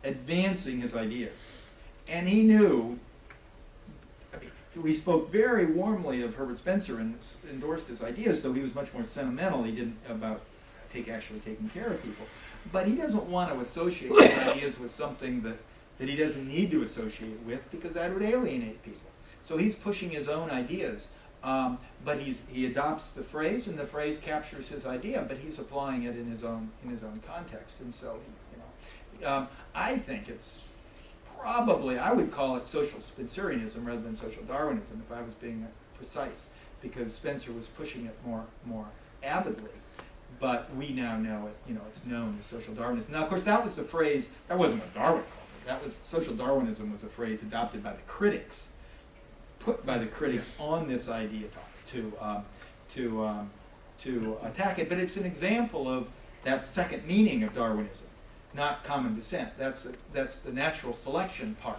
advancing his ideas. And he knew, he spoke very warmly of Herbert Spencer and endorsed his ideas, so he was much more sentimental. He didn't about actually taking care of people. But he doesn't want to associate his ideas with something that he doesn't need to associate with, because that would alienate people. So he's pushing his own ideas. But he adopts the phrase, and the phrase captures his idea, but he's applying it in his own context. And so, I think it's probably, I would call it social Spencerianism rather than social Darwinism, if I was being precise, because Spencer was pushing it more avidly. But we now know it. It's known as social Darwinism. Now, of course, that was the phrase. That wasn't what Darwin called it. That was social Darwinism was a phrase adopted by the critics. Put by the critics on this idea to attack it, but it's an example of that second meaning of Darwinism, not common descent. That's the natural selection part.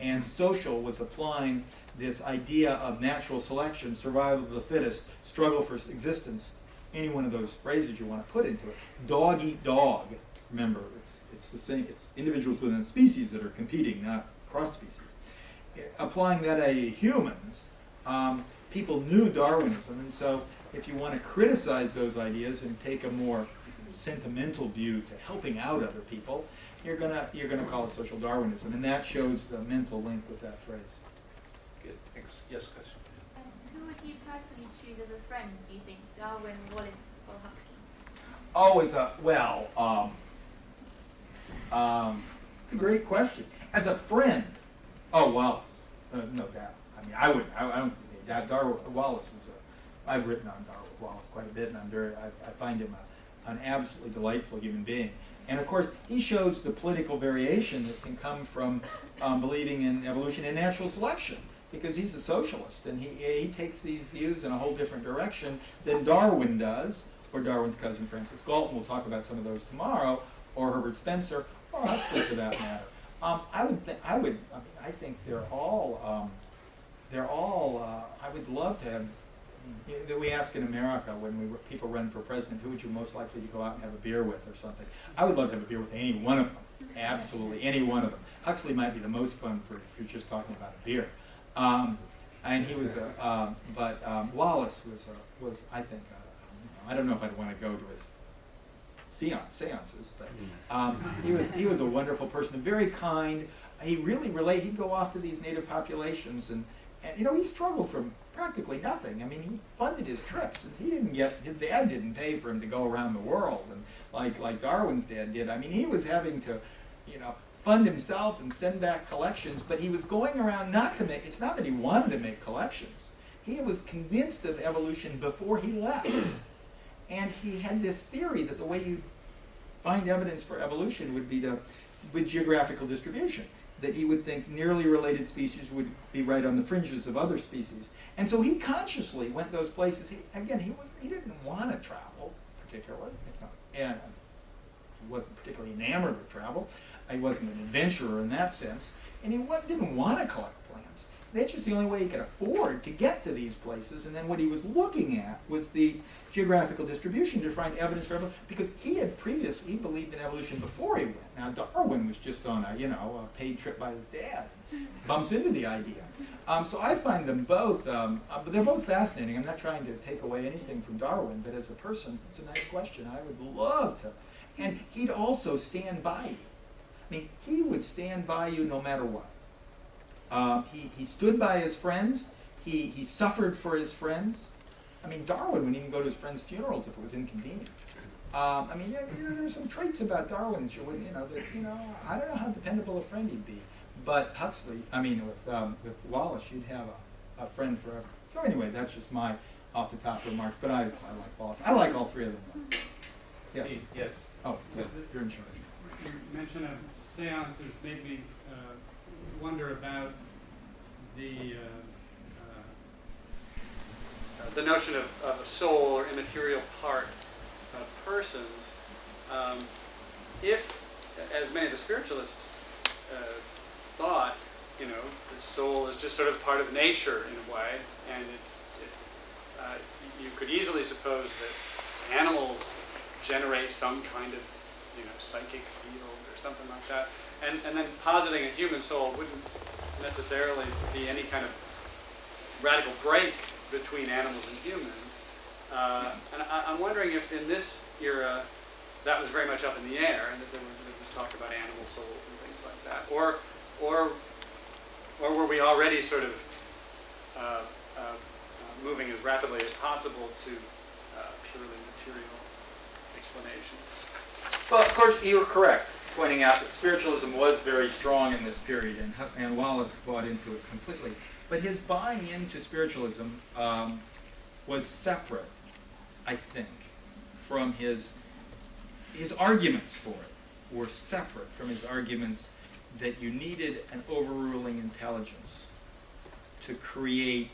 And social was applying this idea of natural selection, survival of the fittest, struggle for existence, any one of those phrases you want to put into it. Dog eat dog. Remember, it's the same. It's individuals within a species that are competing, not cross species. Applying that to humans, people knew Darwinism, and so if you want to criticize those ideas and take a more sentimental view to helping out other people, you're gonna call it social Darwinism, and that shows the mental link with that phrase. Good. Thanks. Yes, question. Who would you personally choose as a friend, do you think? Darwin, Wallace, or Huxley? It's a great question. As a friend, Wallace, no doubt. I mean, I don't think Wallace was I've written on Wallace quite a bit, and I find him an absolutely delightful human being. And of course, he shows the political variation that can come from believing in evolution and natural selection, because he's a socialist, and he takes these views in a whole different direction than Darwin does, or Darwin's cousin Francis Galton. We'll talk about some of those tomorrow, or Herbert Spencer, or Huxley for that matter. I think they're all. I would love to have. We ask in America when people run for president, who would you most likely to go out and have a beer with or something? I would love to have a beer with any one of them. Absolutely, any one of them. Huxley might be the most fun if you're just talking about a beer. And he was, but Wallace was I think, I don't know if I'd want to go to his seances, but he was a wonderful person, very kind. He really he'd go off to these native populations, and he struggled from practically nothing. I mean, he funded his trips, and his dad didn't pay for him to go around the world, and like Darwin's dad did. I mean, he was having to, fund himself and send back collections, but he was going around it's not that he wanted to make collections. He was convinced of evolution before he left. And he had this theory that the way you find evidence for evolution would be with geographical distribution, that he would think nearly related species would be right on the fringes of other species. And so he consciously went those places. He didn't want to travel particularly. He wasn't particularly enamored with travel. He wasn't an adventurer in that sense. And he didn't want to collect plants. That's just the only way he could afford to get to these places. And then what he was looking at was the geographical distribution to find evidence for evolution, because he believed in evolution before he went. Now Darwin was just on a paid trip by his dad. Bumps into the idea. So I find them both, but they're both fascinating. I'm not trying to take away anything from Darwin, but as a person, it's a nice question. I would love to. And he'd also stand by you. I mean, he would stand by you no matter what. He stood by his friends. He suffered for his friends. I mean, Darwin wouldn't even go to his friends' funerals if it was inconvenient. There's some traits about Darwin that I don't know how dependable a friend he'd be. But Huxley, with Wallace, you'd have a friend forever. So anyway, that's just my off-the-top remarks. But I like Wallace. I like all three of them. Yes. Yes. Oh, yeah, you're in charge. Your mention of seances made me wonder about the notion of a soul or immaterial part of persons. If, as many of the spiritualists thought, the soul is just sort of part of nature in a way, and you could easily suppose that animals generate some kind of psychic field or something like that, and then positing a human soul wouldn't necessarily be any kind of radical break between animals and humans. And I'm wondering if in this era that was very much up in the air, and that there was talk about animal souls and things like that, or were we already sort of moving as rapidly as possible to purely material explanations? Well, of course, you're correct, pointing out that spiritualism was very strong in this period, and Wallace bought into it completely. But his buying into spiritualism was separate, I think, from his arguments for it were separate from his arguments that you needed an overruling intelligence to create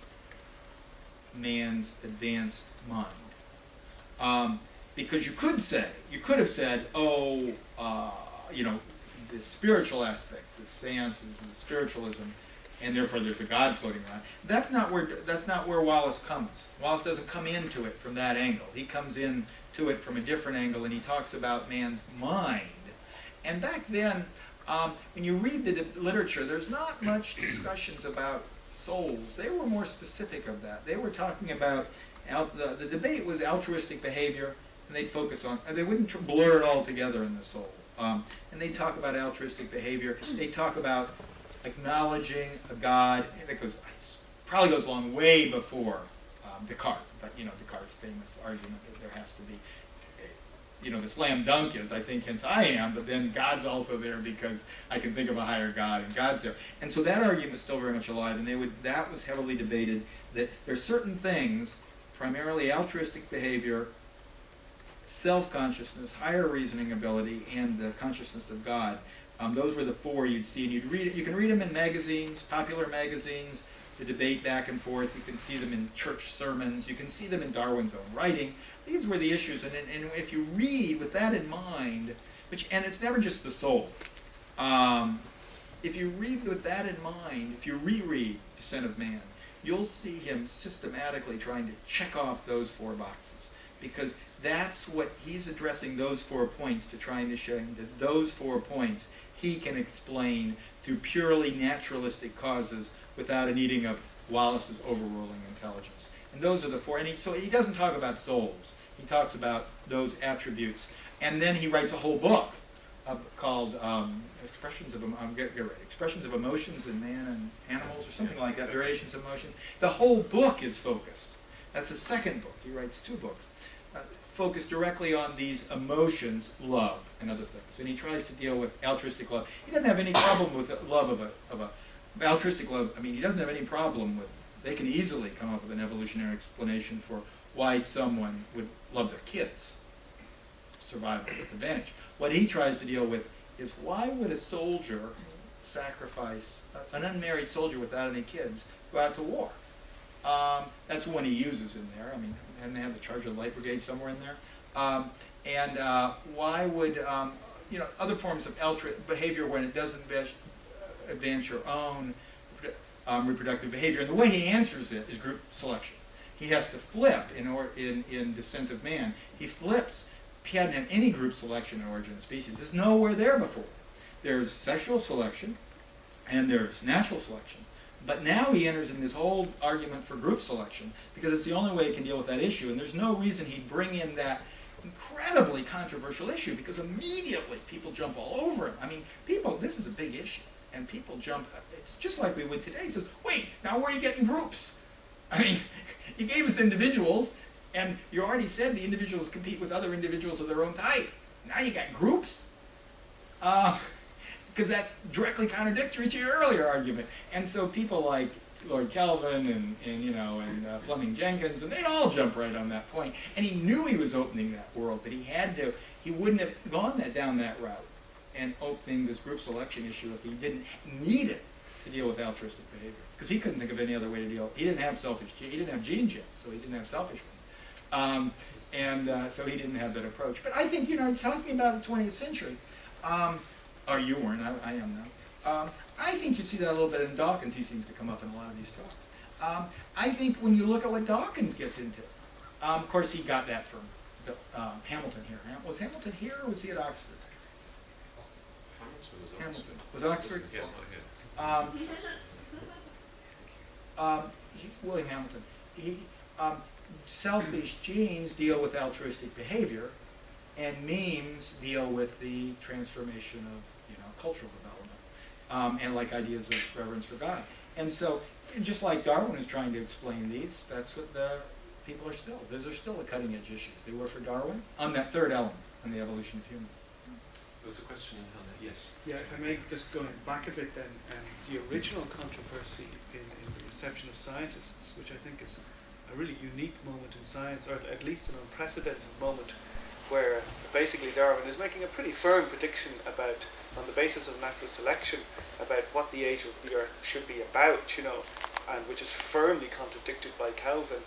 man's advanced mind. Because you could have said, the spiritual aspects, the seances and the spiritualism, and therefore there's a God floating around. That's not where Wallace comes. Wallace doesn't come into it from that angle. He comes into it from a different angle, and he talks about man's mind. And back then, when you read the literature, there's not much discussions about souls. They were more specific of that. They were talking about, the debate was altruistic behavior, and they'd focus on, they wouldn't blur it all together in the soul. And they'd talk about altruistic behavior. They'd talk about acknowledging a God. It probably goes along way before Descartes, but Descartes' famous argument that there has to be, the slam dunk is, I think, hence I am, but then God's also there because I can think of a higher God, and God's there. And so that argument is still very much alive, and that was heavily debated, that there's certain things, primarily altruistic behavior, self-consciousness, higher reasoning ability, and the consciousness of God. Those were the four you'd see, and you'd read it. You can read them in magazines, popular magazines, the debate back and forth. You can see them in church sermons. You can see them in Darwin's own writing. These were the issues, and if you read with that in mind, and it's never just the soul. If you read with that in mind, if you reread Descent of Man, you'll see him systematically trying to check off those four boxes, because that's what he's addressing, those 4 points, to trying to show that those 4 points he can explain through purely naturalistic causes without a needing of Wallace's overruling intelligence. And those are the 4. And so he doesn't talk about souls. He talks about those attributes. And then he writes a whole book called Expressions of Emotions in Man and Animals, or something like that, Variations of Emotions. The whole book is focused. That's the second book. He writes 2 books. Focused directly on these emotions, love, and other things. And he tries to deal with altruistic love. He doesn't have any problem with love of a altruistic love. I mean, he doesn't have any problem with, they can easily come up with an evolutionary explanation for why someone would love their kids. Survival advantage. What he tries to deal with is, why would a soldier sacrifice, an unmarried soldier without any kids, go out to war? That's the one he uses in there. I mean, and they have the Charge of the Light Brigade somewhere in there. Why would, other forms of altruistic behavior when it doesn't advance your own reproductive behavior? And the way he answers it is group selection. He has to flip in Descent of Man. He flips. He hadn't had any group selection in Origin of Species. There's nowhere there before. There's sexual selection, and there's natural selection. But now he enters in this whole argument for group selection, because it's the only way he can deal with that issue. And there's no reason he'd bring in that incredibly controversial issue, because immediately people jump all over him. I mean, this is a big issue, and people jump. It's just like we would today. He says, wait, now where are you getting groups? I mean, you gave us individuals, and you already said the individuals compete with other individuals of their own type. Now you got groups? Because that's directly contradictory to your earlier argument. And so people like Lord Kelvin and Fleming Jenkins, and they'd all jump right on that point. And he knew he was opening that world, but he wouldn't have gone down that route and opening this group selection issue if he didn't need it to deal with altruistic behavior. Because he couldn't think of any other way to deal. He didn't have he didn't have gene jets, so he didn't have selfish ones. So he didn't have that approach. But I think, talking about the 20th century, or you weren't, I am now. I think you see that a little bit in Dawkins. He seems to come up in a lot of these talks. I think when you look at what Dawkins gets into, of course he got that from Hamilton here. Was Hamilton here, or was he at Oxford? Hamilton was Oxford? William Hamilton. Selfish genes deal with altruistic behavior, and memes deal with the transformation of cultural development, and like ideas of reverence for God. And so, just like Darwin is trying to explain these, that's what the people are still. Those are still the cutting edge issues. They were for Darwin on that third element, on the evolution of humans. There was a question in Hannah. Yes. Yeah, if I may just go back a bit then, the original controversy in the reception of scientists, which I think is a really unique moment in science, or at least an unprecedented moment, where basically Darwin is making a pretty firm prediction about, on the basis of natural selection, about what the age of the Earth should be about, and which is firmly contradicted by Calvin.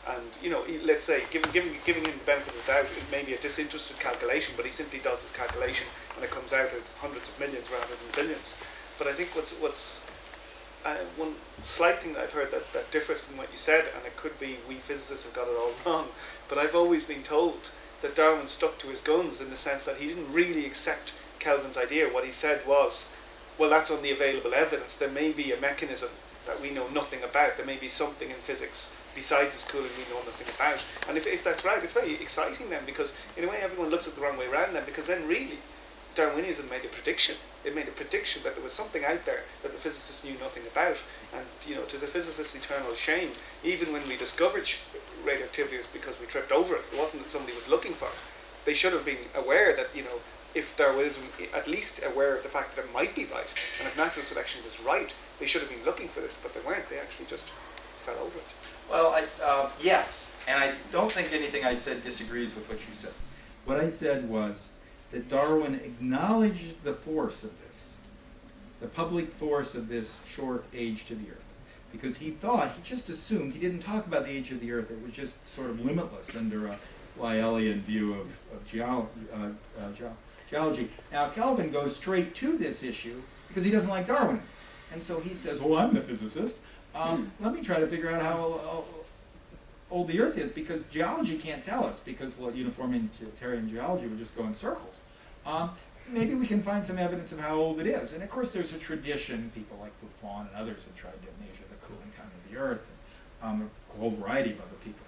And let's say, giving him the benefit of the doubt, it may be a disinterested calculation, but he simply does his calculation, and it comes out as hundreds of millions rather than billions. But I think what's one slight thing that I've heard that differs from what you said, and it could be we physicists have got it all wrong, but I've always been told that Darwin stuck to his guns in the sense that he didn't really accept Kelvin's idea. What he said was, well, that's on the available evidence. There may be a mechanism that we know nothing about. There may be something in physics besides this cooling we know nothing about. And if that's right, it's very exciting then, because in a way everyone looks at the wrong way around then, because then really Darwinism made a prediction. It made a prediction that there was something out there that the physicists knew nothing about. And to the physicists' eternal shame, even when we discovered radioactivity, it was because we tripped over it. It wasn't that somebody was looking for it. They should have been aware that, if Darwinism, at least aware of the fact that it might be right, and if natural selection was right, they should have been looking for this, but they weren't. They actually just fell over it. Well, yes, and I don't think anything I said disagrees with what you said. What I said was that Darwin acknowledged the force of this, the public force of this short age to the Earth, because he just assumed, he didn't talk about the age of the Earth, it was just sort of limitless under a Lyellian view of geology. Now, Kelvin goes straight to this issue because he doesn't like Darwinism. And so he says, well, I'm the physicist. Let me try to figure out how old the Earth is, because geology can't tell us, because uniform utilitarian geology would just go in circles. Maybe we can find some evidence of how old it is. And of course there's a tradition, people like Buffon and others have tried to measure the cooling time of the Earth, and a whole variety of other people.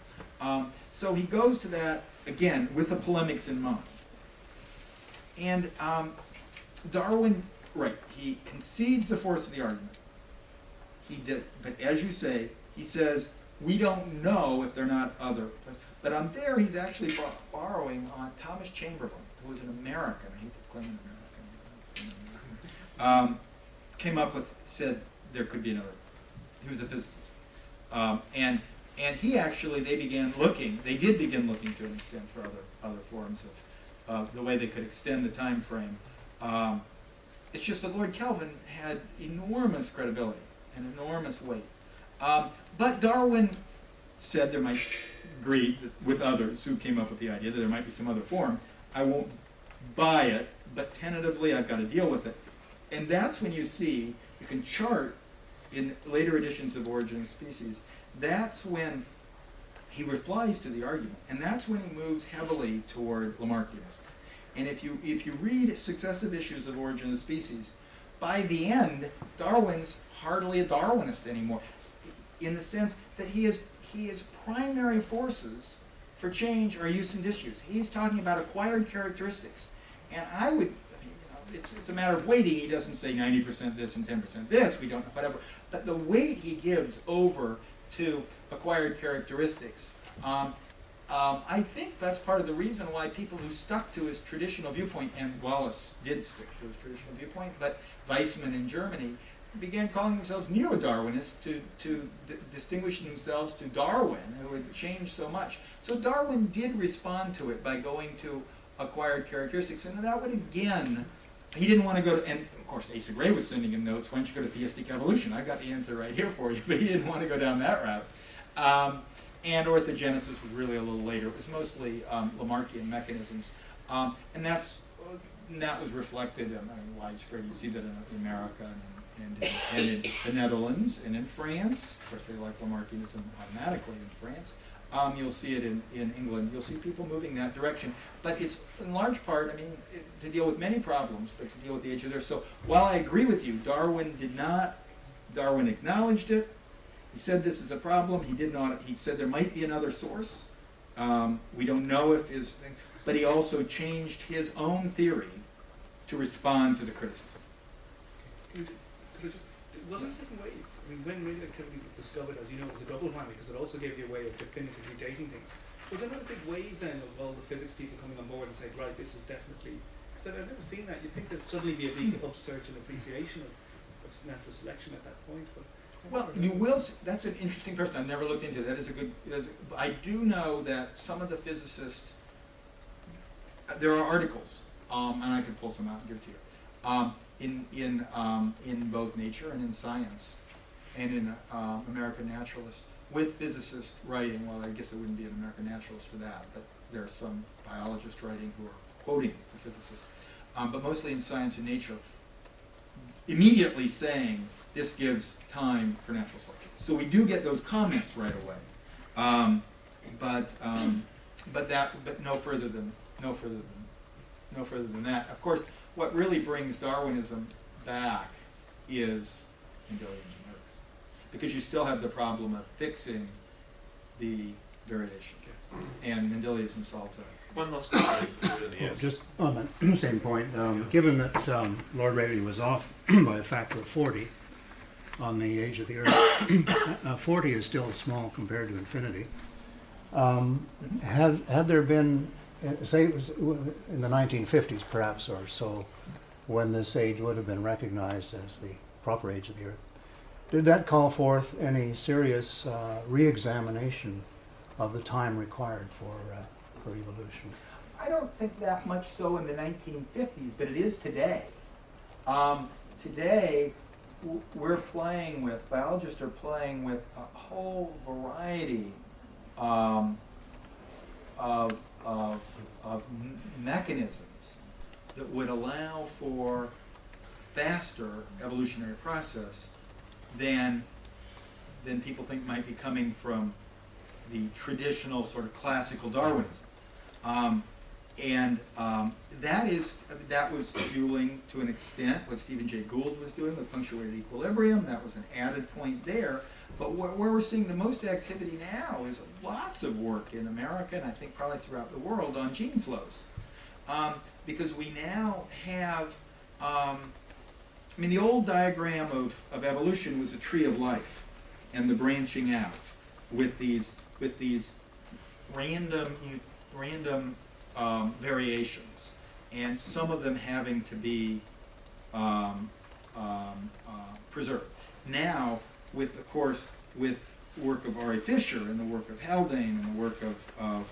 So he goes to that, again, with the polemics in mind. And Darwin, right, he concedes the force of the argument. He did, but as you say, he says, we don't know if they're not other. But on there, he's actually borrowing on Thomas Chamberlain, who was an American. I hate to claim an American. Came up with, said there could be another. He was a physicist. And he actually, they did begin looking to an extent for other forms of the way they could extend the time frame. It's just that Lord Kelvin had enormous credibility and enormous weight. But Darwin said there might agree with others who came up with the idea that there might be some other form. I won't buy it, but tentatively I've got to deal with it. And that's when you can chart in later editions of Origin of Species, that's when he replies to the argument. And that's when he moves heavily toward Lamarckianism. And if you read successive issues of Origin of Species, by the end, Darwin's hardly a Darwinist anymore, in the sense that his primary forces for change are use and disuse. He's talking about acquired characteristics. And it's a matter of weighting. He doesn't say 90% this and 10% this, we don't know, whatever. But the weight he gives over to acquired characteristics, I think that's part of the reason why people who stuck to his traditional viewpoint, and Wallace did stick to his traditional viewpoint, but Weizmann in Germany began calling themselves neo-Darwinists to distinguish themselves to Darwin, who had changed so much. So Darwin did respond to it by going to acquired characteristics, and that would again, he didn't want to go to, and of course Asa Gray was sending him notes, why don't you go to theistic evolution? I've got the answer right here for you, but he didn't want to go down that route. And orthogenesis was really a little later. It was mostly Lamarckian mechanisms. And that was reflected widespread. You see that in America and in the Netherlands and in France. Of course, they like Lamarckianism automatically in France. You'll see it in England. You'll see people moving that direction. But it's in large part, to deal with many problems, but to deal with the age of the Earth. So while I agree with you, Darwin acknowledged it. He said this is a problem. He said there might be another source. We don't know if but he also changed his own theory to respond to the criticism. Was there a second wave? When radioactivity was discovered, as you know, it was a double whammy because it also gave you a way of definitively dating things. Was there not a big wave then of all the physics people coming on board and saying, right, this is definitely... Because I've never seen that. You'd think there'd suddenly be a big upsurge in appreciation of natural selection at that point. But well, you will see, that's an interesting person. I've never looked into it. That is a good... I do know that some of the physicists... There are articles, and I can pull some out and give to you, in both Nature and in Science, and in American Naturalist, with physicists writing, well, I guess it wouldn't be an American naturalist for that, but there are some biologists writing who are quoting the physicists, but mostly in Science and Nature, immediately saying this gives time for natural selection. So we do get those comments right away, but no further than that. Of course, what really brings Darwinism back is Mendelian genetics, because you still have the problem of fixing the variation, and Mendelianism solves that. One last question. Yes. Just on the same point, given that Lord Rayleigh was off by a factor of 40 on the age of the Earth, 40 is still small compared to infinity. Had there been, say it was in the 1950s perhaps or so, when this age would have been recognized as the proper age of the Earth, did that call forth any serious re-examination of the time required for evolution? I don't think that much so in the 1950s, but it is today. Today, biologists are playing with a whole variety of mechanisms that would allow for faster evolutionary process than people think might be coming from the traditional sort of classical Darwinism. That was fueling, to an extent, what Stephen Jay Gould was doing with punctuated equilibrium. That was an added point there. But where we're seeing the most activity now is lots of work in America, and I think probably throughout the world, on gene flows. Because we now have, the old diagram of evolution was a tree of life, and the branching out with these random variations, and some of them having to be preserved. Now, with work of R.A. Fisher and the work of Haldane and the work of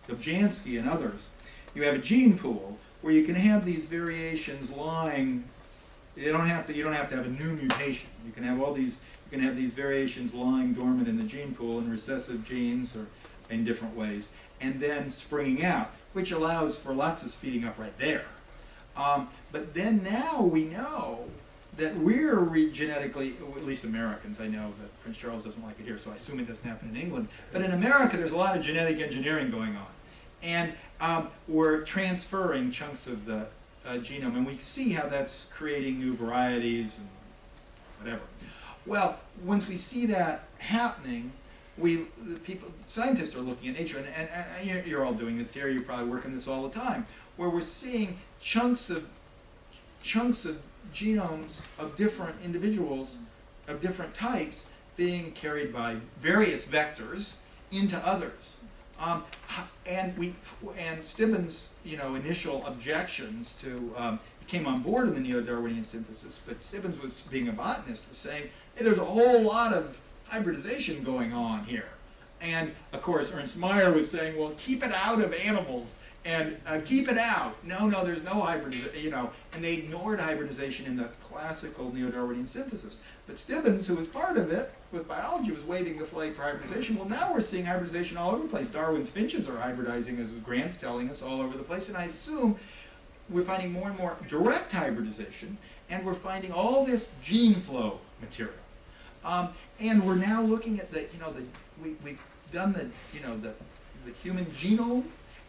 Dobzhansky and others, you have a gene pool where you can have these variations lying. You don't have to have a new mutation. You can have these variations lying dormant in the gene pool in recessive genes or in different ways, and then springing out, which allows for lots of speeding up right there. But then now we know that we're genetically, at least Americans, I know that Prince Charles doesn't like it here, so I assume it doesn't happen in England, but in America there's a lot of genetic engineering going on. And we're transferring chunks of the genome, and we see how that's creating new varieties and whatever. Well, once we see that happening, scientists are looking at nature, and you're all doing this here, you're probably working this all the time, where we're seeing chunks of genomes of different individuals of different types being carried by various vectors into others. And Stibbons, initial objections to came on board in the neo-Darwinian synthesis, but Stibbons was, being a botanist, was saying, hey, there's a whole lot of hybridization going on here. And of course, Ernst Mayr was saying, well, keep it out of animals and keep it out. No, there's no hybridization, and they ignored hybridization in the classical neo-Darwinian synthesis. But Stibbons, who was part of it with biology, was waving the flag for hybridization. Well, now we're seeing hybridization all over the place. Darwin's finches are hybridizing, as Grant's telling us, all over the place. And I assume we're finding more and more direct hybridization, and we're finding all this gene flow material. And we're now looking at we've done the human genome,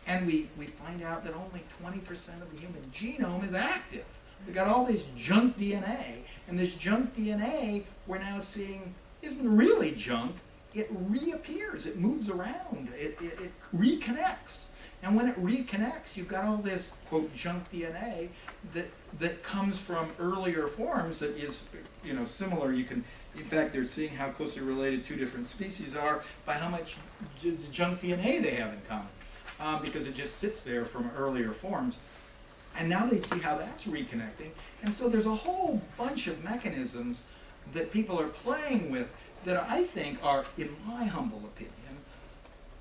and we find out that only 20% of the human genome is active. We've got all this junk DNA, and this junk DNA we're now seeing isn't really junk. It reappears, it moves around, it reconnects. And when it reconnects, you've got all this, quote, junk DNA that comes from earlier forms that is, similar. You can, in fact, they're seeing how closely related two different species are by how much junk DNA they have in common, because it just sits there from earlier forms. And now they see how that's reconnecting. And so there's a whole bunch of mechanisms that people are playing with that I think are, in my humble opinion,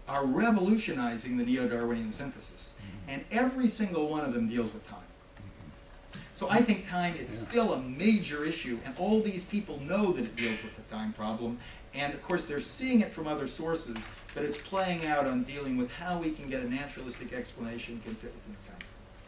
are revolutionizing the neo-Darwinian synthesis. And every single one of them deals with time. So I think time is still a major issue, and all these people know that it deals with the time problem, And of course, they're seeing it from other sources, but it's playing out on dealing with how we can get a naturalistic explanation can fit within the time.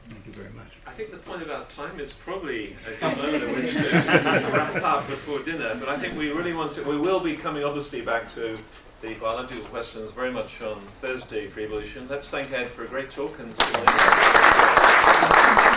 Thank you very much. I think the point about time is probably a good moment at which to wrap up before dinner, but I think we really want to, we will be coming obviously back to the biological questions very much on Thursday for evolution. Let's thank Ed for a great talk and see you later.